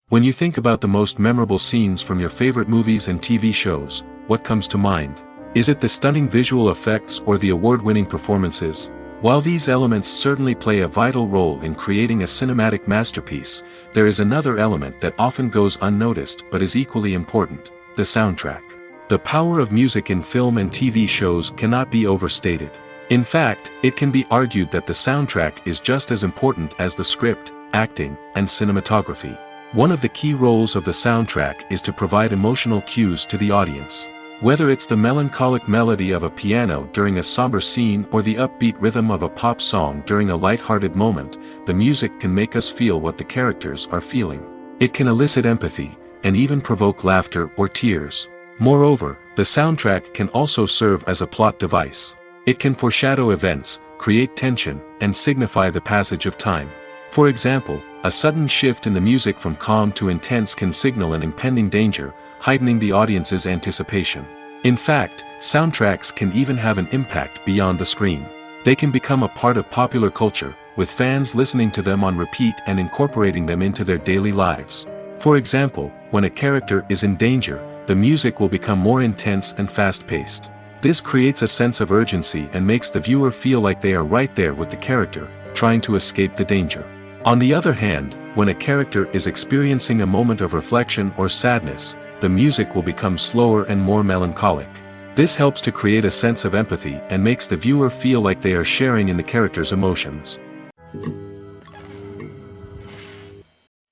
When you think about the most memorable scenes from your favorite movies and TV shows, what comes to mind? Is it the stunning visual effects or the award-winning performances? While these elements certainly play a vital role in creating a cinematic masterpiece, there is another element that often goes unnoticed but is equally important: the soundtrack. The power of music in film and TV shows cannot be overstated. In fact, it can be argued that the soundtrack is just as important as the script, acting, and cinematography. One of the key roles of the soundtrack is to provide emotional cues to the audience. Whether it's the melancholic melody of a piano during a somber scene or the upbeat rhythm of a pop song during a light-hearted moment, the music can make us feel what the characters are feeling. It can elicit empathy, and even provoke laughter or tears. Moreover, the soundtrack can also serve as a plot device. It can foreshadow events, create tension, and signify the passage of time. For example, a sudden shift in the music from calm to intense can signal an impending danger, heightening the audience's anticipation. In fact, soundtracks can even have an impact beyond the screen. They can become a part of popular culture, with fans listening to them on repeat and incorporating them into their daily lives. For example, when a character is in danger, the music will become more intense and fast-paced. This creates a sense of urgency and makes the viewer feel like they are right there with the character, trying to escape the danger. On the other hand, when a character is experiencing a moment of reflection or sadness, the music will become slower and more melancholic. This helps to create a sense of empathy and makes the viewer feel like they are sharing in the character's emotions.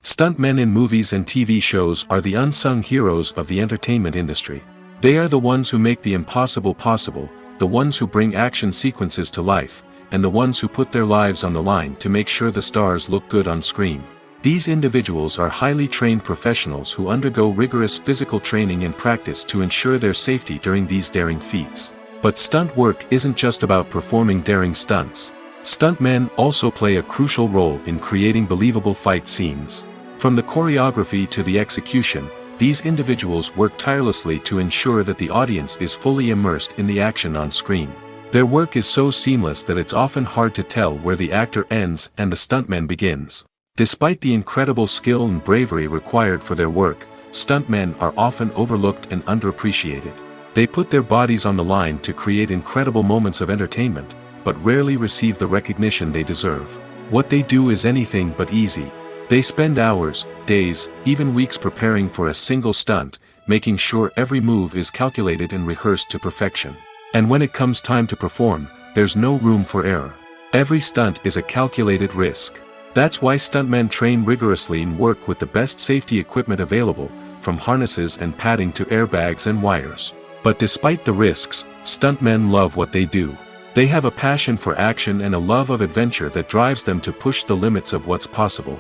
Stuntmen in movies and TV shows are the unsung heroes of the entertainment industry. They are the ones who make the impossible possible, the ones who bring action sequences to life, and the ones who put their lives on the line to make sure the stars look good on screen. These individuals are highly trained professionals who undergo rigorous physical training and practice to ensure their safety during these daring feats. But stunt work isn't just about performing daring stunts. Stuntmen also play a crucial role in creating believable fight scenes. From the choreography to the execution, these individuals work tirelessly to ensure that the audience is fully immersed in the action on screen. Their work is so seamless that it's often hard to tell where the actor ends and the stuntman begins. Despite the incredible skill and bravery required for their work, stuntmen are often overlooked and underappreciated. They put their bodies on the line to create incredible moments of entertainment, but rarely receive the recognition they deserve. What they do is anything but easy. They spend hours, days, even weeks preparing for a single stunt, making sure every move is calculated and rehearsed to perfection. And when it comes time to perform, there's no room for error. Every stunt is a calculated risk. That's why stuntmen train rigorously and work with the best safety equipment available, from harnesses and padding to airbags and wires. But despite the risks, stuntmen love what they do. They have a passion for action and a love of adventure that drives them to push the limits of what's possible.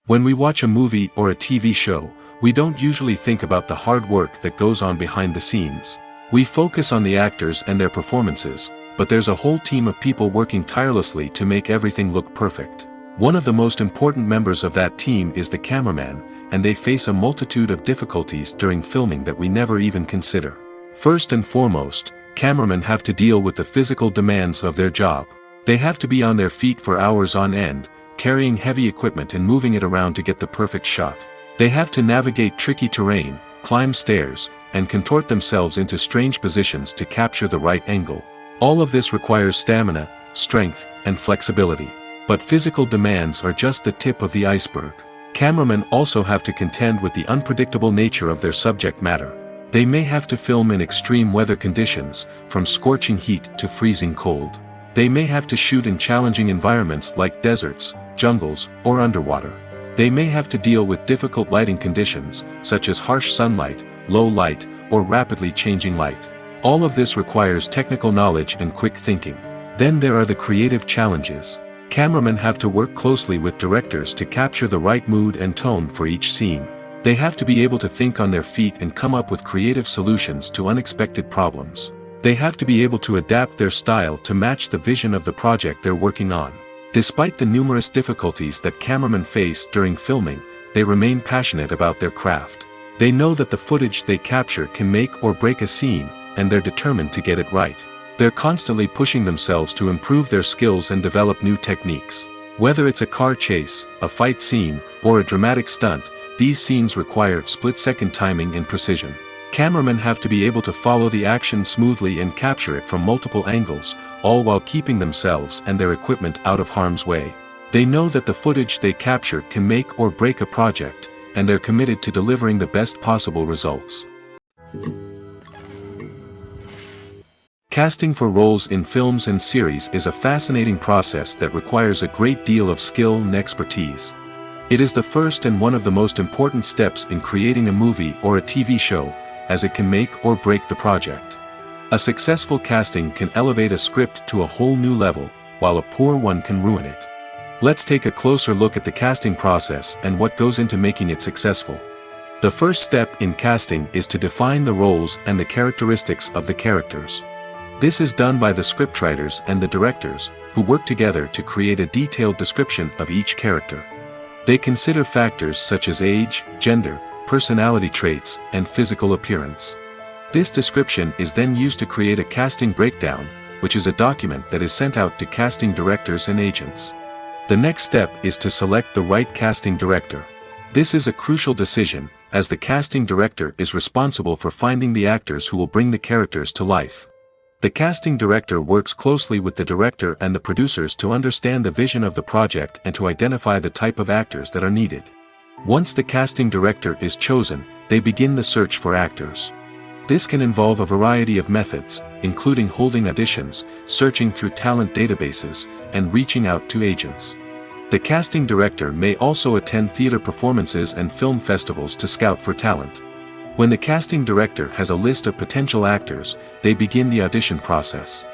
When we watch a movie or a TV show, We don't usually think about the hard work that goes on behind the scenes. We focus on the actors and their performances, but there's a whole team of people working tirelessly to make everything look perfect. One of the most important members of that team is the cameraman, and they face a multitude of difficulties during filming that we never even consider. First and foremost, cameramen have to deal with the physical demands of their job. They have to be on their feet for hours on end, carrying heavy equipment and moving it around to get the perfect shot. They have to navigate tricky terrain, climb stairs, and contort themselves into strange positions to capture the right angle. All of this requires stamina, strength, and flexibility. But physical demands are just the tip of the iceberg. Cameramen also have to contend with the unpredictable nature of their subject matter. They may have to film in extreme weather conditions, from scorching heat to freezing cold. They may have to shoot in challenging environments like deserts, jungles, or underwater. They may have to deal with difficult lighting conditions, such as harsh sunlight, low light, or rapidly changing light. All of this requires technical knowledge and quick thinking. Then there are the creative challenges. Cameramen have to work closely with directors to capture the right mood and tone for each scene. They have to be able to think on their feet and come up with creative solutions to unexpected problems. They have to be able to adapt their style to match the vision of the project they're working on. Despite the numerous difficulties that cameramen face during filming, they remain passionate about their craft. They know that the footage they capture can make or break a scene, and they're determined to get it right. They're constantly pushing themselves to improve their skills and develop new techniques. Whether it's a car chase, a fight scene, or a dramatic stunt, these scenes require split-second timing and precision. Cameramen have to be able to follow the action smoothly and capture it from multiple angles, all while keeping themselves and their equipment out of harm's way. They know that the footage they capture can make or break a project, and they're committed to delivering the best possible results. Casting for roles in films and series is a fascinating process that requires a great deal of skill and expertise. It is the first and one of the most important steps in creating a movie or a TV show, as it can make or break the project. A successful casting can elevate a script to a whole new level, while a poor one can ruin it. Let's take a closer look at the casting process and what goes into making it successful. The first step in casting is to define the roles and the characteristics of the characters. This is done by the scriptwriters and the directors, who work together to create a detailed description of each character. They consider factors such as age, gender, personality traits, and physical appearance. This description is then used to create a casting breakdown, which is a document that is sent out to casting directors and agents. The next step is to select the right casting director. This is a crucial decision, as the casting director is responsible for finding the actors who will bring the characters to life. The casting director works closely with the director and the producers to understand the vision of the project and to identify the type of actors that are needed. Once the casting director is chosen, they begin the search for actors. This can involve a variety of methods, including holding auditions, searching through talent databases, and reaching out to agents. The casting director may also attend theater performances and film festivals to scout for talent. When the casting director has a list of potential actors, they begin the audition process.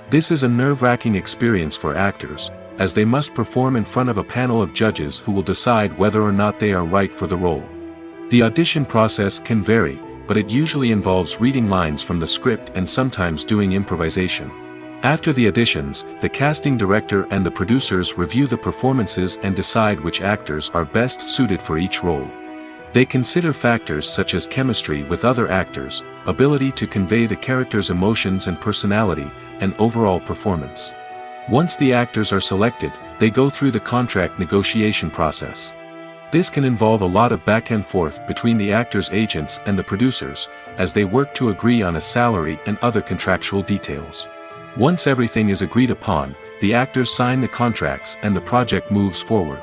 This is a nerve-wracking experience for actors, as they must perform in front of a panel of judges who will decide whether or not they are right for the role. The audition process can vary, but it usually involves reading lines from the script and sometimes doing improvisation. After the auditions, the casting director and the producers review the performances and decide which actors are best suited for each role. They consider factors such as chemistry with other actors, ability to convey the character's emotions and personality, and overall performance. Once the actors are selected, they go through the contract negotiation process. This can involve a lot of back and forth between the actors' agents and the producers, as they work to agree on a salary and other contractual details. Once everything is agreed upon, the actors sign the contracts and the project moves forward.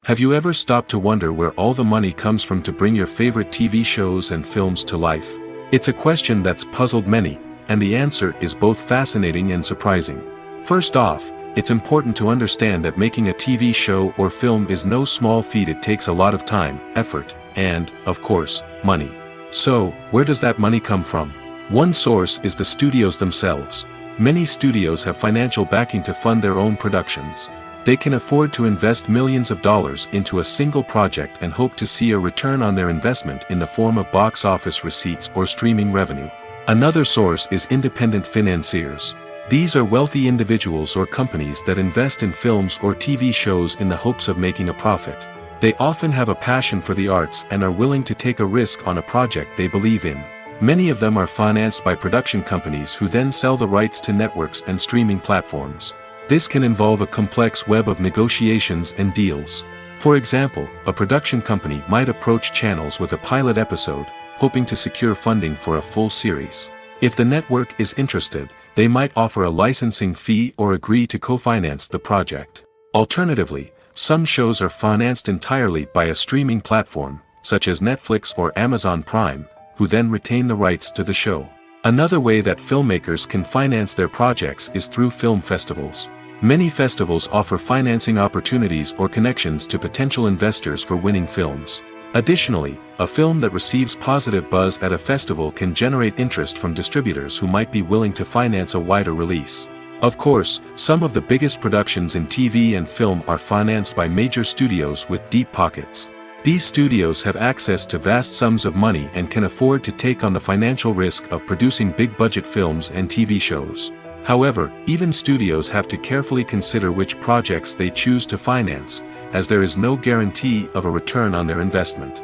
Have you ever stopped to wonder where all the money comes from to bring your favorite TV shows and films to life? It's a question that's puzzled many, and the answer is both fascinating and surprising. First off, it's important to understand that making a TV show or film is no small feat. It takes a lot of time, effort, and, of course, money. So, where does that money come from? One source is the studios themselves. Many studios have financial backing to fund their own productions. They can afford to invest millions of dollars into a single project and hope to see a return on their investment in the form of box office receipts or streaming revenue. Another source is independent financiers. These are wealthy individuals or companies that invest in films or TV shows in the hopes of making a profit. They often have a passion for the arts and are willing to take a risk on a project they believe in. Many of them are financed by production companies who then sell the rights to networks and streaming platforms. This can involve a complex web of negotiations and deals. For example, a production company might approach channels with a pilot episode, hoping to secure funding for a full series. If the network is interested, they might offer a licensing fee or agree to co-finance the project. Alternatively, some shows are financed entirely by a streaming platform, such as Netflix or Amazon Prime, who then retain the rights to the show. Another way that filmmakers can finance their projects is through film festivals. Many festivals offer financing opportunities or connections to potential investors for winning films. Additionally, a film that receives positive buzz at a festival can generate interest from distributors who might be willing to finance a wider release. Of course, some of the biggest productions in TV and film are financed by major studios with deep pockets. These studios have access to vast sums of money and can afford to take on the financial risk of producing big-budget films and TV shows. However, even studios have to carefully consider which projects they choose to finance, as there is no guarantee of a return on their investment.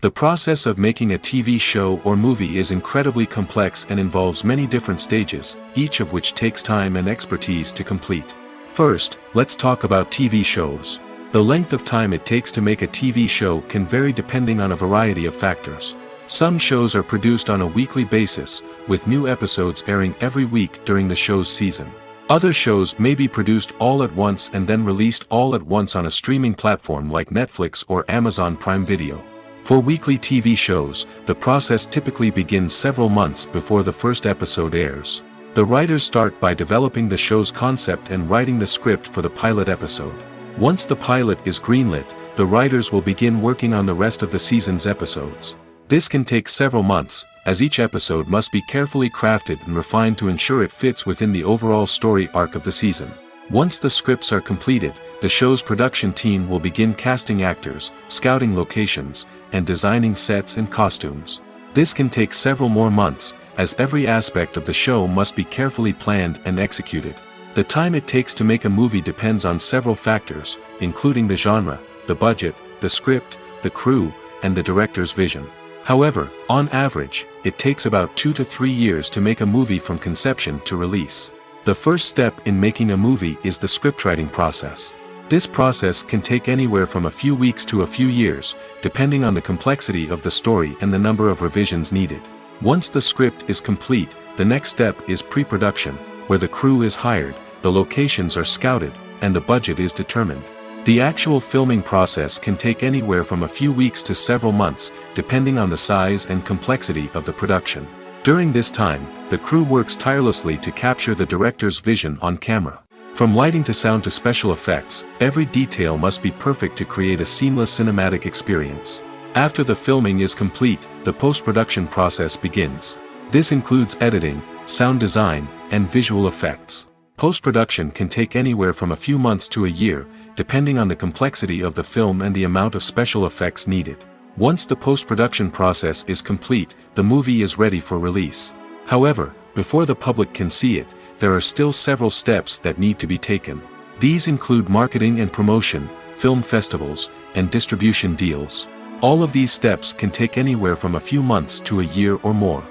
The process of making a TV show or movie is incredibly complex and involves many different stages, each of which takes time and expertise to complete. First, let's talk about TV shows. The length of time it takes to make a TV show can vary depending on a variety of factors. Some shows are produced on a weekly basis, with new episodes airing every week during the show's season. Other shows may be produced all at once and then released all at once on a streaming platform like Netflix or Amazon Prime Video. For weekly TV shows, the process typically begins several months before the first episode airs. The writers start by developing the show's concept and writing the script for the pilot episode. Once the pilot is greenlit, the writers will begin working on the rest of the season's episodes. This can take several months, as each episode must be carefully crafted and refined to ensure it fits within the overall story arc of the season. Once the scripts are completed, the show's production team will begin casting actors, scouting locations, and designing sets and costumes. This can take several more months, as every aspect of the show must be carefully planned and executed. The time it takes to make a movie depends on several factors, including the genre, the budget, the script, the crew, and the director's vision. However, on average, it takes about 2 to 3 years to make a movie from conception to release. The first step in making a movie is the scriptwriting process. This process can take anywhere from a few weeks to a few years, depending on the complexity of the story and the number of revisions needed. Once the script is complete, the next step is pre-production, where the crew is hired, the locations are scouted, and the budget is determined. The actual filming process can take anywhere from a few weeks to several months, depending on the size and complexity of the production. During this time, the crew works tirelessly to capture the director's vision on camera. From lighting to sound to special effects, every detail must be perfect to create a seamless cinematic experience. After the filming is complete, the post-production process begins. This includes editing, sound design, and visual effects. Post-production can take anywhere from a few months to a year, depending on the complexity of the film and the amount of special effects needed. Once the post-production process is complete, the movie is ready for release. However, before the public can see it, there are still several steps that need to be taken. These include marketing and promotion, film festivals, and distribution deals. All of these steps can take anywhere from a few months to a year or more.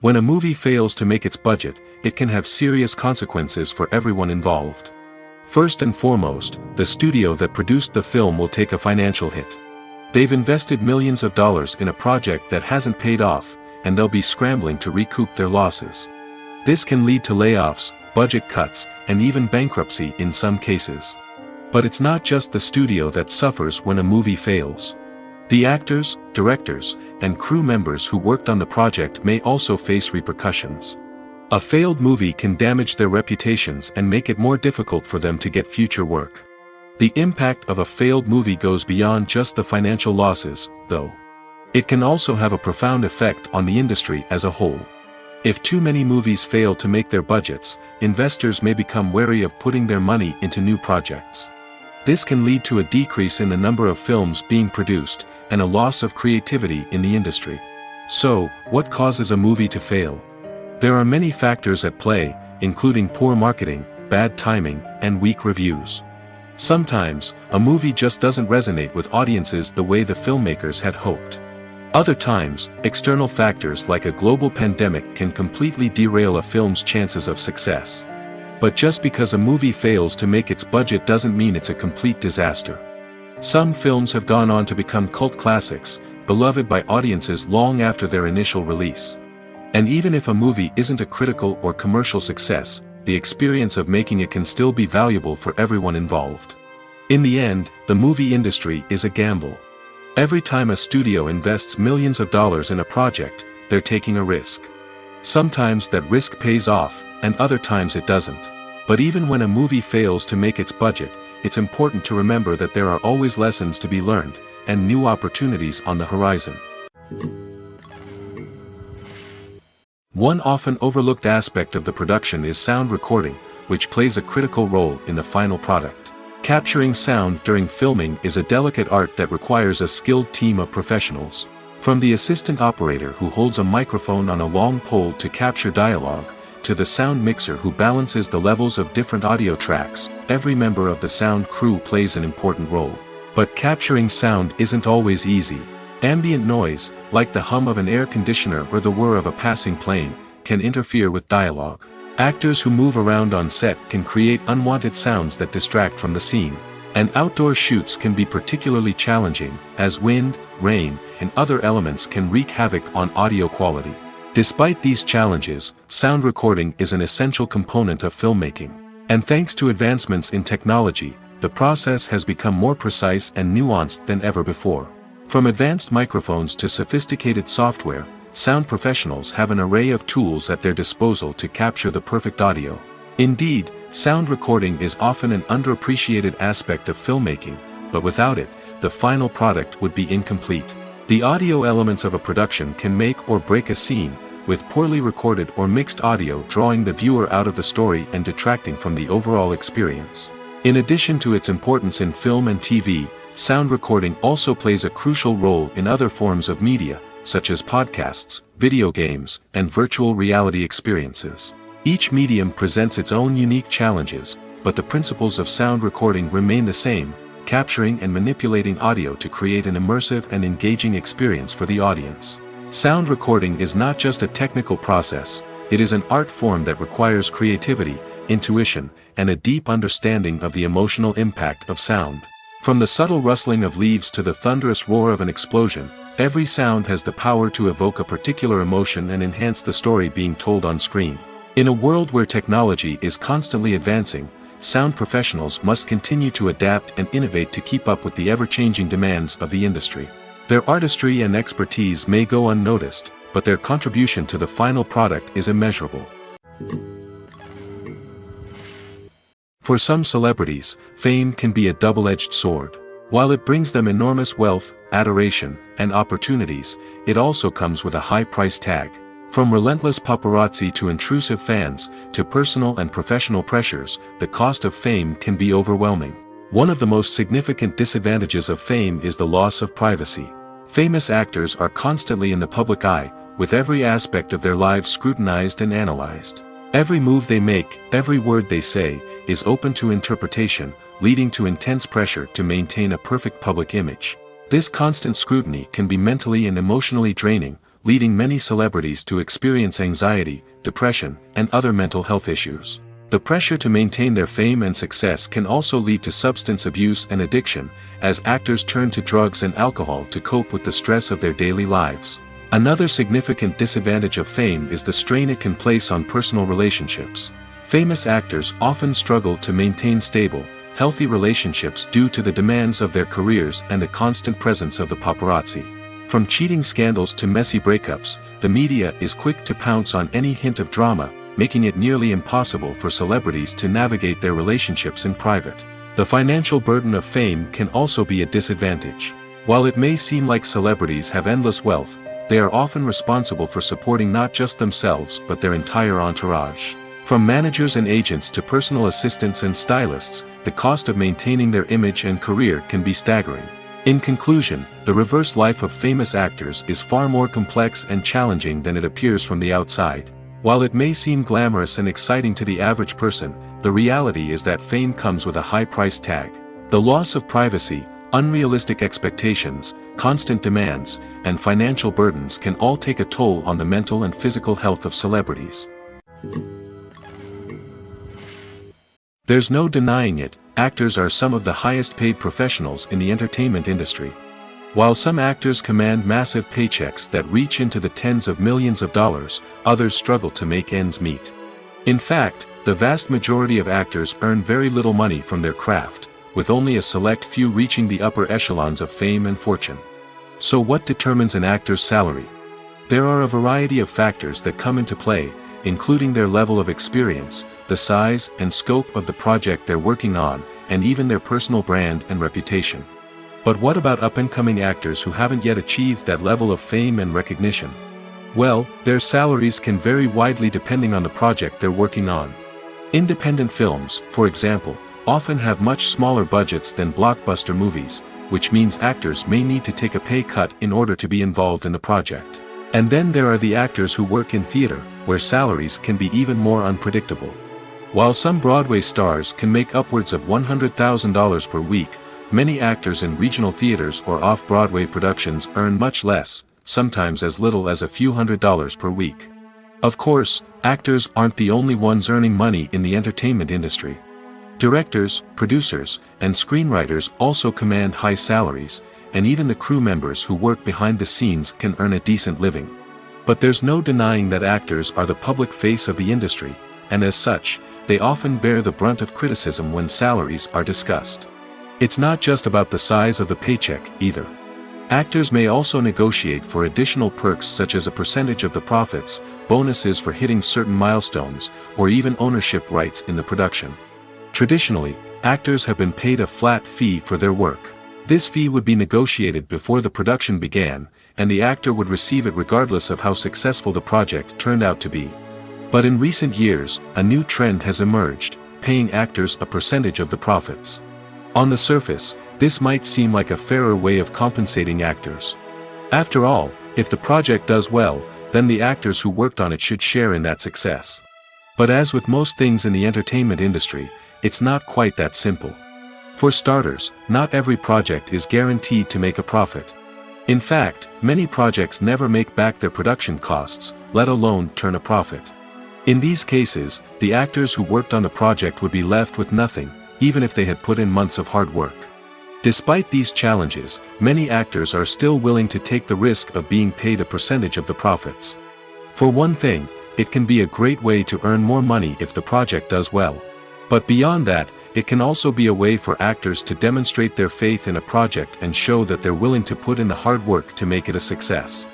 When a movie fails to make its budget, it can have serious consequences for everyone involved. First and foremost, the studio that produced the film will take a financial hit. They've invested millions of dollars in a project that hasn't paid off, and they'll be scrambling to recoup their losses. This can lead to layoffs, budget cuts, and even bankruptcy in some cases. But it's not just the studio that suffers when a movie fails. The actors, directors, and crew members who worked on the project may also face repercussions. A failed movie can damage their reputations and make it more difficult for them to get future work. The impact of a failed movie goes beyond just the financial losses, though. It can also have a profound effect on the industry as a whole. If too many movies fail to make their budgets, investors may become wary of putting their money into new projects. This can lead to a decrease in the number of films being produced, and a loss of creativity in the industry. So, what causes a movie to fail? There are many factors at play, including poor marketing, bad timing, and weak reviews. Sometimes, a movie just doesn't resonate with audiences the way the filmmakers had hoped. Other times, external factors like a global pandemic can completely derail a film's chances of success. But just because a movie fails to make its budget doesn't mean it's a complete disaster. Some films have gone on to become cult classics, beloved by audiences long after their initial release. And even if a movie isn't a critical or commercial success, the experience of making it can still be valuable for everyone involved. In the end, the movie industry is a gamble. Every time a studio invests millions of dollars in a project, they're taking a risk. Sometimes that risk pays off, and other times it doesn't. But even when a movie fails to make its budget, it's important to remember that there are always lessons to be learned, and new opportunities on the horizon. One often overlooked aspect of the production is sound recording, which plays a critical role in the final product. Capturing sound during filming is a delicate art that requires a skilled team of professionals. From the assistant operator who holds a microphone on a long pole to capture dialogue, to the sound mixer who balances the levels of different audio tracks, every member of the sound crew plays an important role. But capturing sound isn't always easy. Ambient noise, like the hum of an air conditioner or the whir of a passing plane, can interfere with dialogue. Actors who move around on set can create unwanted sounds that distract from the scene. And outdoor shoots can be particularly challenging, as wind, rain, and other elements can wreak havoc on audio quality. Despite these challenges, sound recording is an essential component of filmmaking. And thanks to advancements in technology, the process has become more precise and nuanced than ever before. From advanced microphones to sophisticated software, sound professionals have an array of tools at their disposal to capture the perfect audio. Indeed, sound recording is often an underappreciated aspect of filmmaking, but without it, the final product would be incomplete. The audio elements of a production can make or break a scene, with poorly recorded or mixed audio drawing the viewer out of the story and detracting from the overall experience. In addition to its importance in film and TV, sound recording also plays a crucial role in other forms of media, such as podcasts, video games, and virtual reality experiences. Each medium presents its own unique challenges, but the principles of sound recording remain the same: capturing and manipulating audio to create an immersive and engaging experience for the audience. Sound recording is not just a technical process, it is an art form that requires creativity, intuition, and a deep understanding of the emotional impact of sound. From the subtle rustling of leaves to the thunderous roar of an explosion, every sound has the power to evoke a particular emotion and enhance the story being told on screen. In a world where technology is constantly advancing, sound professionals must continue to adapt and innovate to keep up with the ever-changing demands of the industry. Their artistry and expertise may go unnoticed, but their contribution to the final product is immeasurable. For some celebrities, fame can be a double-edged sword. While it brings them enormous wealth, adoration, and opportunities, it also comes with a high price tag. From relentless paparazzi to intrusive fans, to personal and professional pressures, the cost of fame can be overwhelming. One of the most significant disadvantages of fame is the loss of privacy. Famous actors are constantly in the public eye, with every aspect of their lives scrutinized and analyzed. Every move they make, every word they say, is open to interpretation, leading to intense pressure to maintain a perfect public image. This constant scrutiny can be mentally and emotionally draining, leading many celebrities to experience anxiety, depression, and other mental health issues. The pressure to maintain their fame and success can also lead to substance abuse and addiction, as actors turn to drugs and alcohol to cope with the stress of their daily lives. Another significant disadvantage of fame is the strain it can place on personal relationships. Famous actors often struggle to maintain stable, healthy relationships due to the demands of their careers and the constant presence of the paparazzi. From cheating scandals to messy breakups, the media is quick to pounce on any hint of drama, making it nearly impossible for celebrities to navigate their relationships in private. The financial burden of fame can also be a disadvantage. While it may seem like celebrities have endless wealth, they are often responsible for supporting not just themselves but their entire entourage. From managers and agents to personal assistants and stylists, the cost of maintaining their image and career can be staggering. In conclusion, the reverse life of famous actors is far more complex and challenging than it appears from the outside. While it may seem glamorous and exciting to the average person, the reality is that fame comes with a high price tag. The loss of privacy, unrealistic expectations, constant demands, and financial burdens can all take a toll on the mental and physical health of celebrities. There's no denying it, actors are some of the highest paid professionals in the entertainment industry. While some actors command massive paychecks that reach into the tens of millions of dollars, others struggle to make ends meet. In fact, the vast majority of actors earn very little money from their craft, with only a select few reaching the upper echelons of fame and fortune. So what determines an actor's salary? There are a variety of factors that come into play, including their level of experience, the size and scope of the project they're working on, and even their personal brand and reputation. But what about up-and-coming actors who haven't yet achieved that level of fame and recognition? Well, their salaries can vary widely depending on the project they're working on. Independent films, for example, often have much smaller budgets than blockbuster movies, which means actors may need to take a pay cut in order to be involved in the project. And then there are the actors who work in theater, where salaries can be even more unpredictable. While some Broadway stars can make upwards of $100,000 per week, many actors in regional theaters or off-Broadway productions earn much less, sometimes as little as a few $100s per week. Of course, actors aren't the only ones earning money in the entertainment industry. Directors, producers, and screenwriters also command high salaries, and even the crew members who work behind the scenes can earn a decent living. But there's no denying that actors are the public face of the industry, and as such, they often bear the brunt of criticism when salaries are discussed. It's not just about the size of the paycheck, either. Actors may also negotiate for additional perks such as a percentage of the profits, bonuses for hitting certain milestones, or even ownership rights in the production. Traditionally, actors have been paid a flat fee for their work. This fee would be negotiated before the production began, and the actor would receive it regardless of how successful the project turned out to be. But in recent years, a new trend has emerged, paying actors a percentage of the profits. On the surface, this might seem like a fairer way of compensating actors. After all, if the project does well, then the actors who worked on it should share in that success. But as with most things in the entertainment industry, it's not quite that simple. For starters, not every project is guaranteed to make a profit. In fact, many projects never make back their production costs, let alone turn a profit. In these cases, the actors who worked on the project would be left with nothing, even if they had put in months of hard work. Despite these challenges, many actors are still willing to take the risk of being paid a percentage of the profits. For one thing, it can be a great way to earn more money if the project does well. But beyond that, it can also be a way for actors to demonstrate their faith in a project and show that they're willing to put in the hard work to make it a success.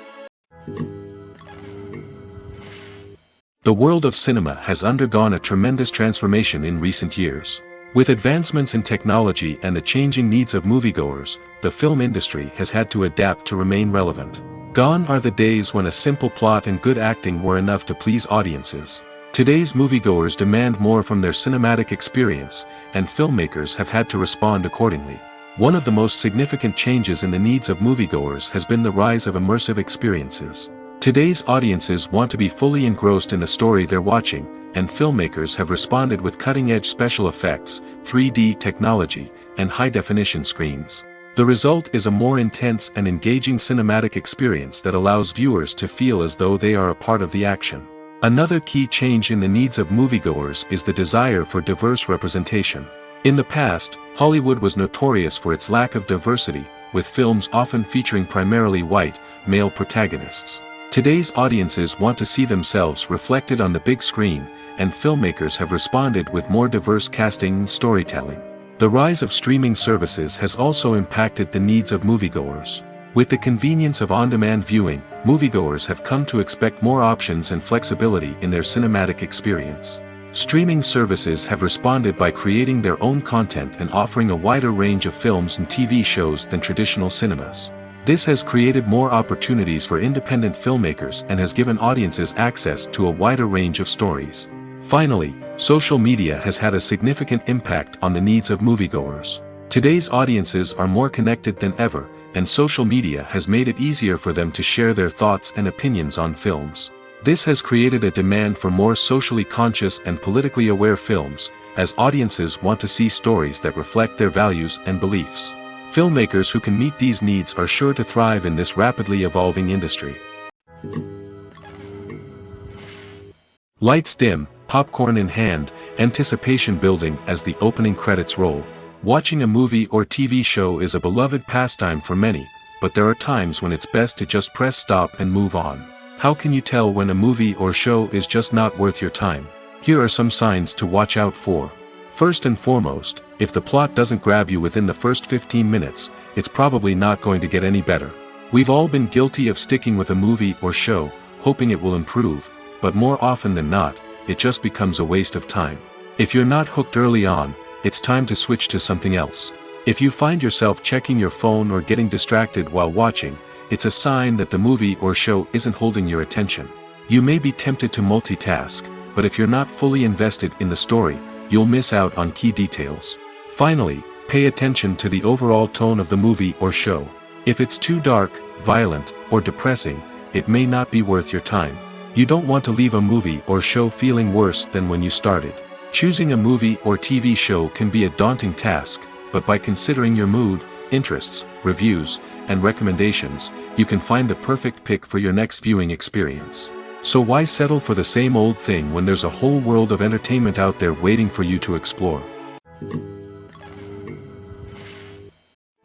The world of cinema has undergone a tremendous transformation in recent years. With advancements in technology and the changing needs of moviegoers, the film industry has had to adapt to remain relevant. Gone are the days when a simple plot and good acting were enough to please audiences. Today's moviegoers demand more from their cinematic experience, and filmmakers have had to respond accordingly. One of the most significant changes in the needs of moviegoers has been the rise of immersive experiences. Today's audiences want to be fully engrossed in the story they're watching, and filmmakers have responded with cutting-edge special effects, 3D technology, and high-definition screens. The result is a more intense and engaging cinematic experience that allows viewers to feel as though they are a part of the action. Another key change in the needs of moviegoers is the desire for diverse representation. In the past, Hollywood was notorious for its lack of diversity, with films often featuring primarily white, male protagonists. Today's audiences want to see themselves reflected on the big screen, and filmmakers have responded with more diverse casting and storytelling. The rise of streaming services has also impacted the needs of moviegoers. With the convenience of on-demand viewing, moviegoers have come to expect more options and flexibility in their cinematic experience. Streaming services have responded by creating their own content and offering a wider range of films and TV shows than traditional cinemas. This has created more opportunities for independent filmmakers and has given audiences access to a wider range of stories. Finally, social media has had a significant impact on the needs of moviegoers. Today's audiences are more connected than ever, and social media has made it easier for them to share their thoughts and opinions on films. This has created a demand for more socially conscious and politically aware films, as audiences want to see stories that reflect their values and beliefs. Filmmakers who can meet these needs are sure to thrive in this rapidly evolving industry. Lights dim, popcorn in hand, anticipation building as the opening credits roll. Watching a movie or TV show is a beloved pastime for many, but there are times when it's best to just press stop and move on. How can you tell when a movie or show is just not worth your time? Here are some signs to watch out for. First and foremost, if the plot doesn't grab you within the first 15 minutes, it's probably not going to get any better. We've all been guilty of sticking with a movie or show, hoping it will improve, but more often than not, it just becomes a waste of time. If you're not hooked early on, it's time to switch to something else. If you find yourself checking your phone or getting distracted while watching, it's a sign that the movie or show isn't holding your attention. You may be tempted to multitask, but if you're not fully invested in the story, you'll miss out on key details. Finally, pay attention to the overall tone of the movie or show. If it's too dark, violent, or depressing, it may not be worth your time. You don't want to leave a movie or show feeling worse than when you started. Choosing a movie or TV show can be a daunting task, but by considering your mood, interests, reviews, and recommendations, you can find the perfect pick for your next viewing experience. So why settle for the same old thing when there's a whole world of entertainment out there waiting for you to explore?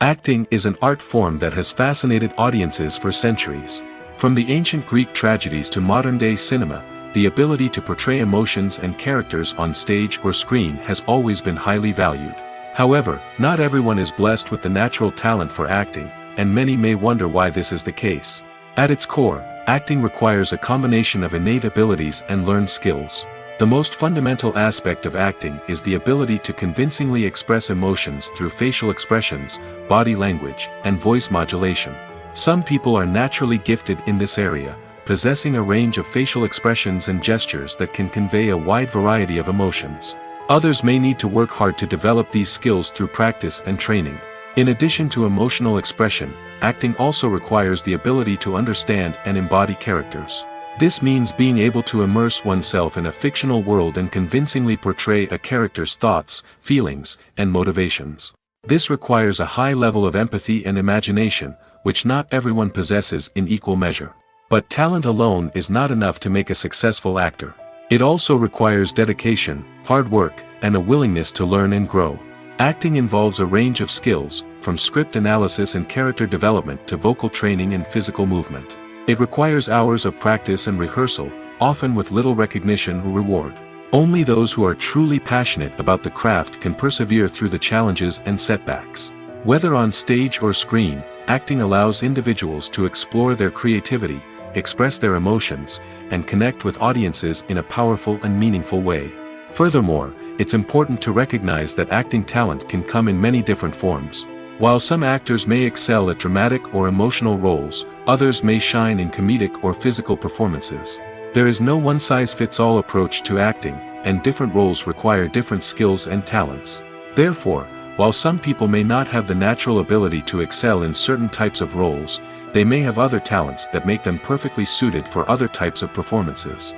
Acting is an art form that has fascinated audiences for centuries. From the ancient Greek tragedies to modern-day cinema, the ability to portray emotions and characters on stage or screen has always been highly valued. However, not everyone is blessed with the natural talent for acting, and many may wonder why this is the case. At its core, acting requires a combination of innate abilities and learned skills. The most fundamental aspect of acting is the ability to convincingly express emotions through facial expressions, body language, and voice modulation. Some people are naturally gifted in this area, possessing a range of facial expressions and gestures that can convey a wide variety of emotions. Others may need to work hard to develop these skills through practice and training. In addition to emotional expression, acting also requires the ability to understand and embody characters. This means being able to immerse oneself in a fictional world and convincingly portray a character's thoughts, feelings, and motivations. This requires a high level of empathy and imagination, which not everyone possesses in equal measure. But talent alone is not enough to make a successful actor. It also requires dedication, hard work, and a willingness to learn and grow. Acting involves a range of skills, from script analysis and character development to vocal training and physical movement. It requires hours of practice and rehearsal, often with little recognition or reward. Only those who are truly passionate about the craft can persevere through the challenges and setbacks. Whether on stage or screen, acting allows individuals to explore their creativity, express their emotions, and connect with audiences in a powerful and meaningful way. Furthermore, it's important to recognize that acting talent can come in many different forms. While some actors may excel at dramatic or emotional roles, others may shine in comedic or physical performances. There is no one-size-fits-all approach to acting, and different roles require different skills and talents. Therefore, while some people may not have the natural ability to excel in certain types of roles, they may have other talents that make them perfectly suited for other types of performances.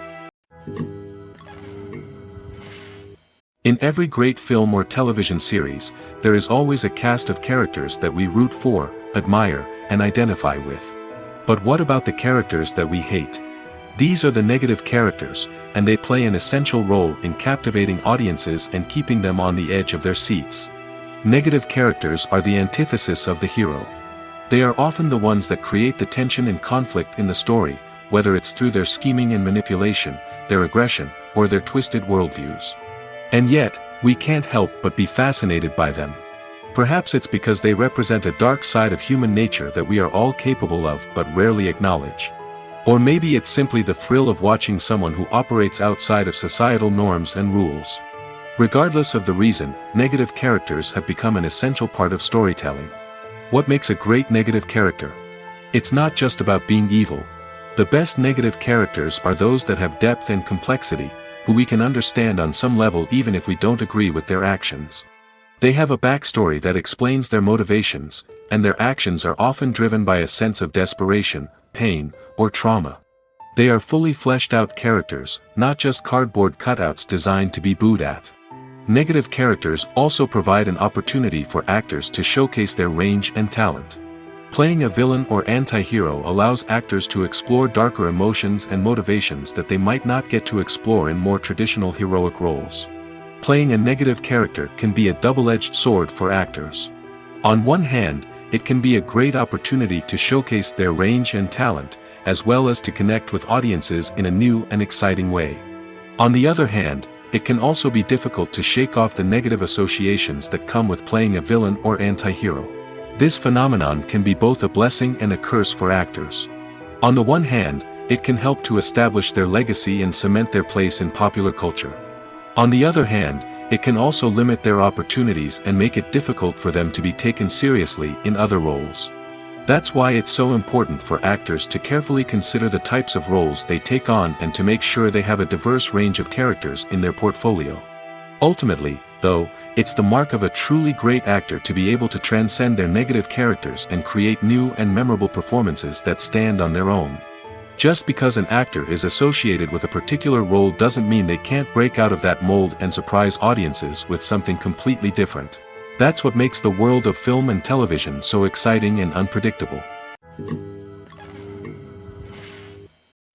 In every great film or television series, there is always a cast of characters that we root for, admire, and identify with. But what about the characters that we hate? These are the negative characters, and they play an essential role in captivating audiences and keeping them on the edge of their seats. Negative characters are the antithesis of the hero. They are often the ones that create the tension and conflict in the story, whether it's through their scheming and manipulation, their aggression, or their twisted worldviews. And yet, we can't help but be fascinated by them. Perhaps it's because they represent a dark side of human nature that we are all capable of but rarely acknowledge. Or maybe it's simply the thrill of watching someone who operates outside of societal norms and rules. Regardless of the reason, negative characters have become an essential part of storytelling. What makes a great negative character? It's not just about being evil. The best negative characters are those that have depth and complexity, who we can understand on some level even if we don't agree with their actions. They have a backstory that explains their motivations, and their actions are often driven by a sense of desperation, pain, or trauma. They are fully fleshed out characters, not just cardboard cutouts designed to be booed at. Negative characters also provide an opportunity for actors to showcase their range and talent. Playing a villain or anti-hero allows actors to explore darker emotions and motivations that they might not get to explore in more traditional heroic roles. Playing a negative character can be a double-edged sword for actors. On one hand, it can be a great opportunity to showcase their range and talent, as well as to connect with audiences in a new and exciting way. On the other hand, it can also be difficult to shake off the negative associations that come with playing a villain or anti-hero. This phenomenon can be both a blessing and a curse for actors. On the one hand, it can help to establish their legacy and cement their place in popular culture. On the other hand, it can also limit their opportunities and make it difficult for them to be taken seriously in other roles. That's why it's so important for actors to carefully consider the types of roles they take on and to make sure they have a diverse range of characters in their portfolio. Ultimately, though, it's the mark of a truly great actor to be able to transcend their negative characters and create new and memorable performances that stand on their own. Just because an actor is associated with a particular role doesn't mean they can't break out of that mold and surprise audiences with something completely different. That's what makes the world of film and television so exciting and unpredictable.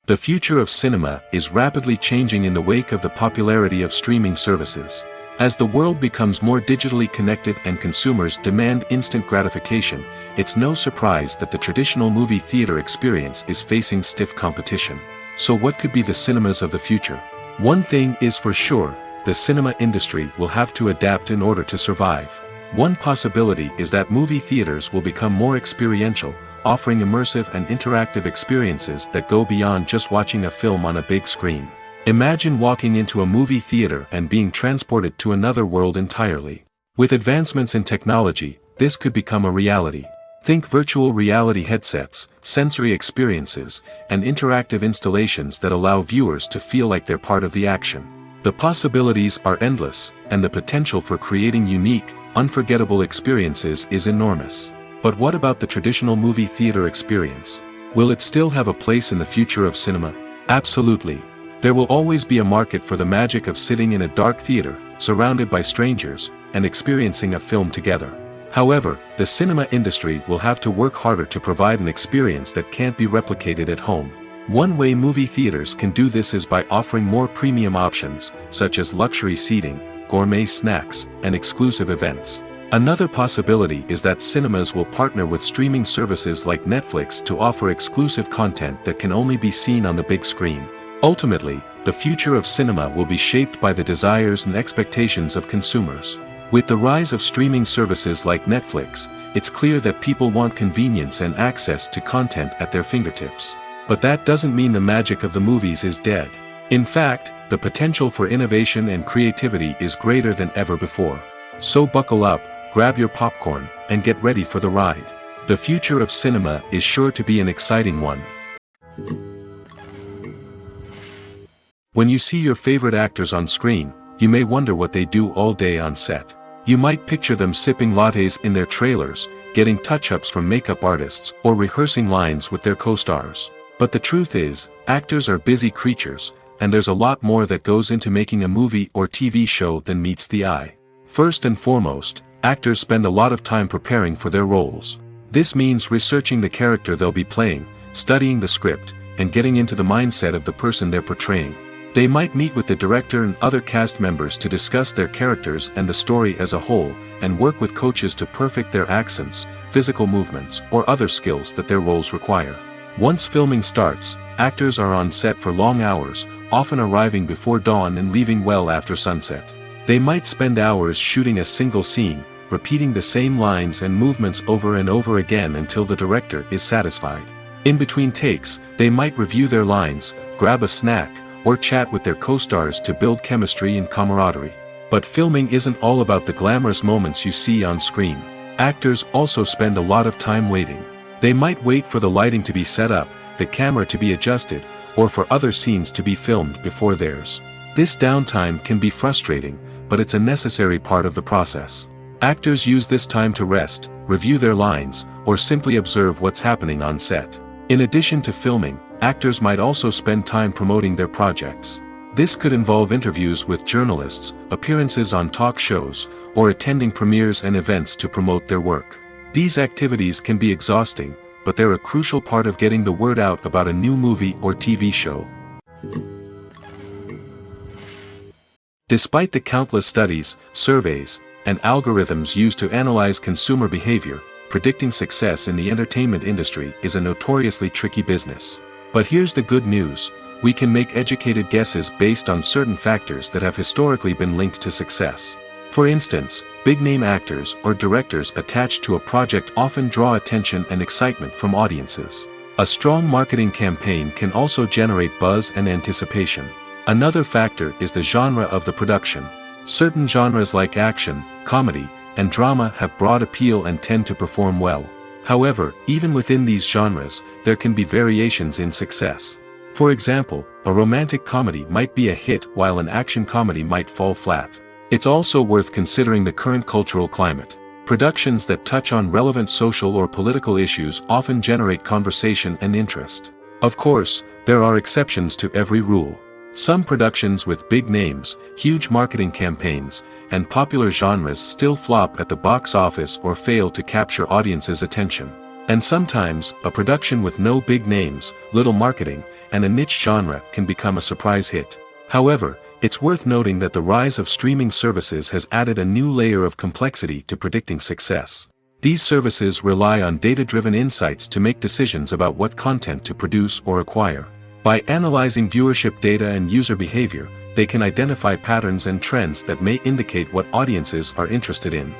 The future of cinema is rapidly changing in the wake of the popularity of streaming services. As the world becomes more digitally connected and consumers demand instant gratification, it's no surprise that the traditional movie theater experience is facing stiff competition. So what could be the cinemas of the future? One thing is for sure, the cinema industry will have to adapt in order to survive. One possibility is that movie theaters will become more experiential, offering immersive and interactive experiences that go beyond just watching a film on a big screen. Imagine walking into a movie theater and being transported to another world entirely. With advancements in technology, this could become a reality. Think virtual reality headsets, sensory experiences, and interactive installations that allow viewers to feel like they're part of the action. The possibilities are endless, and the potential for creating unique, unforgettable experiences is enormous. But what about the traditional movie theater experience? Will it still have a place in the future of cinema? Absolutely. There will always be a market for the magic of sitting in a dark theater, surrounded by strangers, and experiencing a film together. However, the cinema industry will have to work harder to provide an experience that can't be replicated at home. One way movie theaters can do this is by offering more premium options, such as luxury seating, gourmet snacks, and exclusive events. Another possibility is that cinemas will partner with streaming services like Netflix to offer exclusive content that can only be seen on the big screen. Ultimately, the future of cinema will be shaped by the desires and expectations of consumers. With the rise of streaming services like Netflix, it's clear that people want convenience and access to content at their fingertips. But that doesn't mean the magic of the movies is dead. In fact, the potential for innovation and creativity is greater than ever before. So buckle up, grab your popcorn, and get ready for the ride. The future of cinema is sure to be an exciting one. When you see your favorite actors on screen, you may wonder what they do all day on set. You might picture them sipping lattes in their trailers, getting touch-ups from makeup artists, or rehearsing lines with their co-stars. But the truth is, actors are busy creatures, and there's a lot more that goes into making a movie or TV show than meets the eye. First and foremost, actors spend a lot of time preparing for their roles. This means researching the character they'll be playing, studying the script, and getting into the mindset of the person they're portraying. They might meet with the director and other cast members to discuss their characters and the story as a whole, and work with coaches to perfect their accents, physical movements, or other skills that their roles require. Once filming starts, actors are on set for long hours, often arriving before dawn and leaving well after sunset. They might spend hours shooting a single scene, repeating the same lines and movements over and over again until the director is satisfied. In between takes, they might review their lines, grab a snack, or chat with their co-stars to build chemistry and camaraderie. But filming isn't all about the glamorous moments you see on screen. Actors also spend a lot of time waiting. They might wait for the lighting to be set up, the camera to be adjusted, or for other scenes to be filmed before theirs. This downtime can be frustrating, but it's a necessary part of the process. Actors use this time to rest, review their lines, or simply observe what's happening on set. In addition to filming, actors might also spend time promoting their projects. This could involve interviews with journalists, appearances on talk shows, or attending premieres and events to promote their work. These activities can be exhausting, but they're a crucial part of getting the word out about a new movie or TV show. Despite the countless studies, surveys, and algorithms used to analyze consumer behavior, predicting success in the entertainment industry is a notoriously tricky business. But here's the good news: we can make educated guesses based on certain factors that have historically been linked to success. For instance, big-name actors or directors attached to a project often draw attention and excitement from audiences. A strong marketing campaign can also generate buzz and anticipation. Another factor is the genre of the production. Certain genres like action, comedy, and drama have broad appeal and tend to perform well. However, even within these genres, there can be variations in success. For example, a romantic comedy might be a hit while an action comedy might fall flat. It's also worth considering the current cultural climate. Productions that touch on relevant social or political issues often generate conversation and interest. Of course, there are exceptions to every rule. Some productions with big names, huge marketing campaigns, and popular genres still flop at the box office or fail to capture audiences' attention. And sometimes, a production with no big names, little marketing, and a niche genre can become a surprise hit. However, it's worth noting that the rise of streaming services has added a new layer of complexity to predicting success. These services rely on data-driven insights to make decisions about what content to produce or acquire. By analyzing viewership data and user behavior, they can identify patterns and trends that may indicate what audiences are interested in.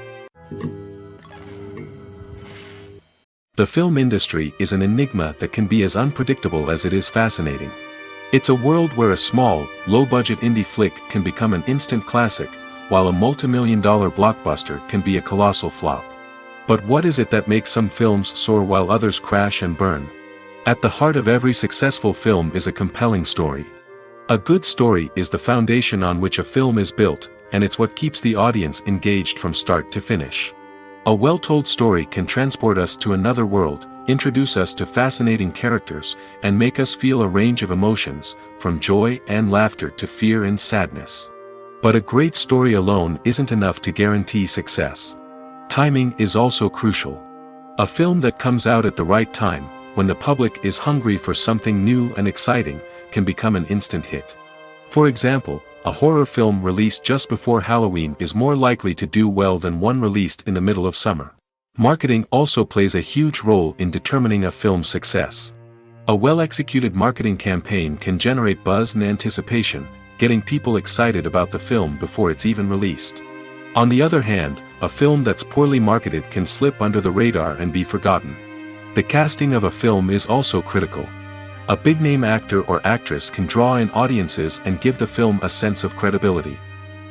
The film industry is an enigma that can be as unpredictable as it is fascinating. It's a world where a small, low-budget indie flick can become an instant classic, while a multi-million-dollar blockbuster can be a colossal flop. But what is it that makes some films soar while others crash and burn? At the heart of every successful film is a compelling story. A good story is the foundation on which a film is built, and it's what keeps the audience engaged from start to finish. A well-told story can transport us to another world, introduce us to fascinating characters, and make us feel a range of emotions, from joy and laughter to fear and sadness. But a great story alone isn't enough to guarantee success. Timing is also crucial. A film that comes out at the right time, when the public is hungry for something new and exciting, can become an instant hit. For example, a horror film released just before Halloween is more likely to do well than one released in the middle of summer. Marketing also plays a huge role in determining a film's success. A well-executed marketing campaign can generate buzz and anticipation, getting people excited about the film before it's even released. On the other hand, a film that's poorly marketed can slip under the radar and be forgotten. The casting of a film is also critical. A big-name actor or actress can draw in audiences and give the film a sense of credibility.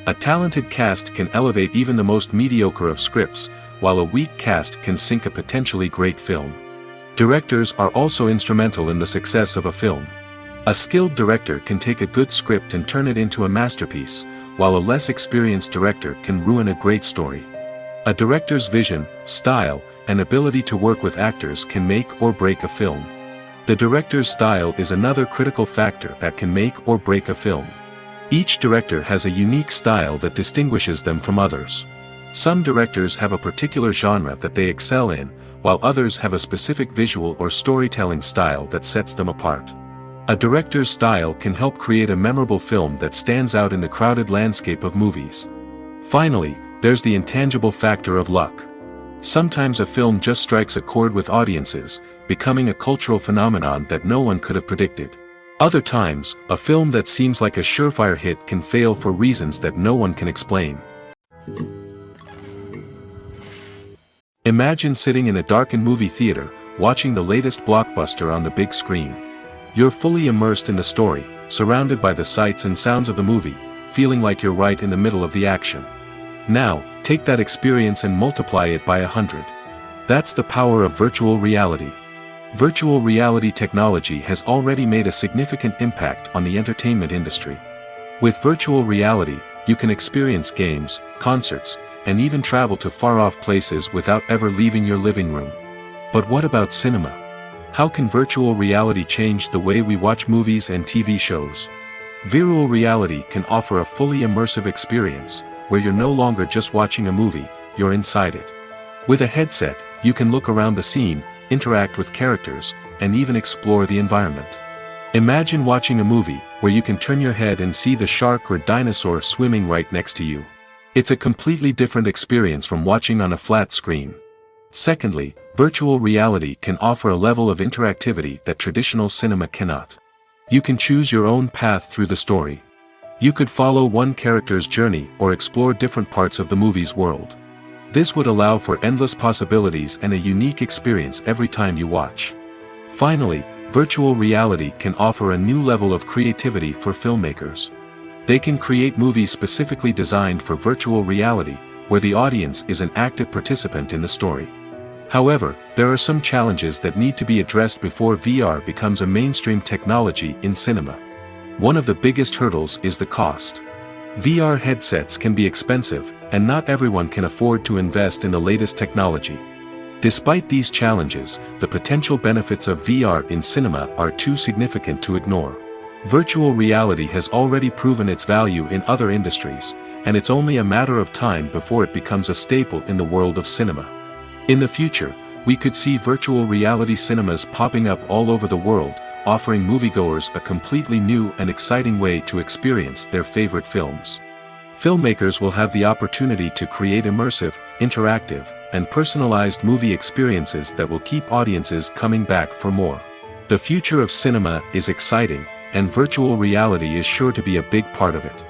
A talented cast can elevate even the most mediocre of scripts, while a weak cast can sink a potentially great film. Directors are also instrumental in the success of a film. A skilled director can take a good script and turn it into a masterpiece, while a less experienced director can ruin a great story. A director's vision, style, and ability to work with actors can make or break a film. The director's style is another critical factor that can make or break a film. Each director has a unique style that distinguishes them from others. Some directors have a particular genre that they excel in, while others have a specific visual or storytelling style that sets them apart. A director's style can help create a memorable film that stands out in the crowded landscape of movies. Finally, there's the intangible factor of luck. Sometimes a film just strikes a chord with audiences, becoming a cultural phenomenon that no one could have predicted. Other times, a film that seems like a surefire hit can fail for reasons that no one can explain. Imagine sitting in a darkened movie theater, watching the latest blockbuster on the big screen. You're fully immersed in the story, surrounded by the sights and sounds of the movie, feeling like you're right in the middle of the action. Now, take that experience and multiply it by 100. That's the power of virtual reality. Virtual reality technology has already made a significant impact on the entertainment industry. With virtual reality, you can experience games, concerts, and even travel to far-off places without ever leaving your living room. But what about cinema? How can virtual reality change the way we watch movies and TV shows? Virtual reality can offer a fully immersive experience, where you're no longer just watching a movie, you're inside it. With a headset, you can look around the scene, interact with characters, and even explore the environment. Imagine watching a movie where you can turn your head and see the shark or dinosaur swimming right next to you. It's a completely different experience from watching on a flat screen. Secondly, virtual reality can offer a level of interactivity that traditional cinema cannot. You can choose your own path through the story. You could follow one character's journey or explore different parts of the movie's world. This would allow for endless possibilities and a unique experience every time you watch. Finally, virtual reality can offer a new level of creativity for filmmakers. They can create movies specifically designed for virtual reality, where the audience is an active participant in the story. However, there are some challenges that need to be addressed before VR becomes a mainstream technology in cinema. One of the biggest hurdles is the cost. VR headsets can be expensive, and not everyone can afford to invest in the latest technology. Despite these challenges, the potential benefits of VR in cinema are too significant to ignore. Virtual reality has already proven its value in other industries, and it's only a matter of time before it becomes a staple in the world of cinema. In the future, we could see virtual reality cinemas popping up all over the world, offering moviegoers a completely new and exciting way to experience their favorite films. Filmmakers will have the opportunity to create immersive, interactive, and personalized movie experiences that will keep audiences coming back for more. The future of cinema is exciting, and virtual reality is sure to be a big part of it.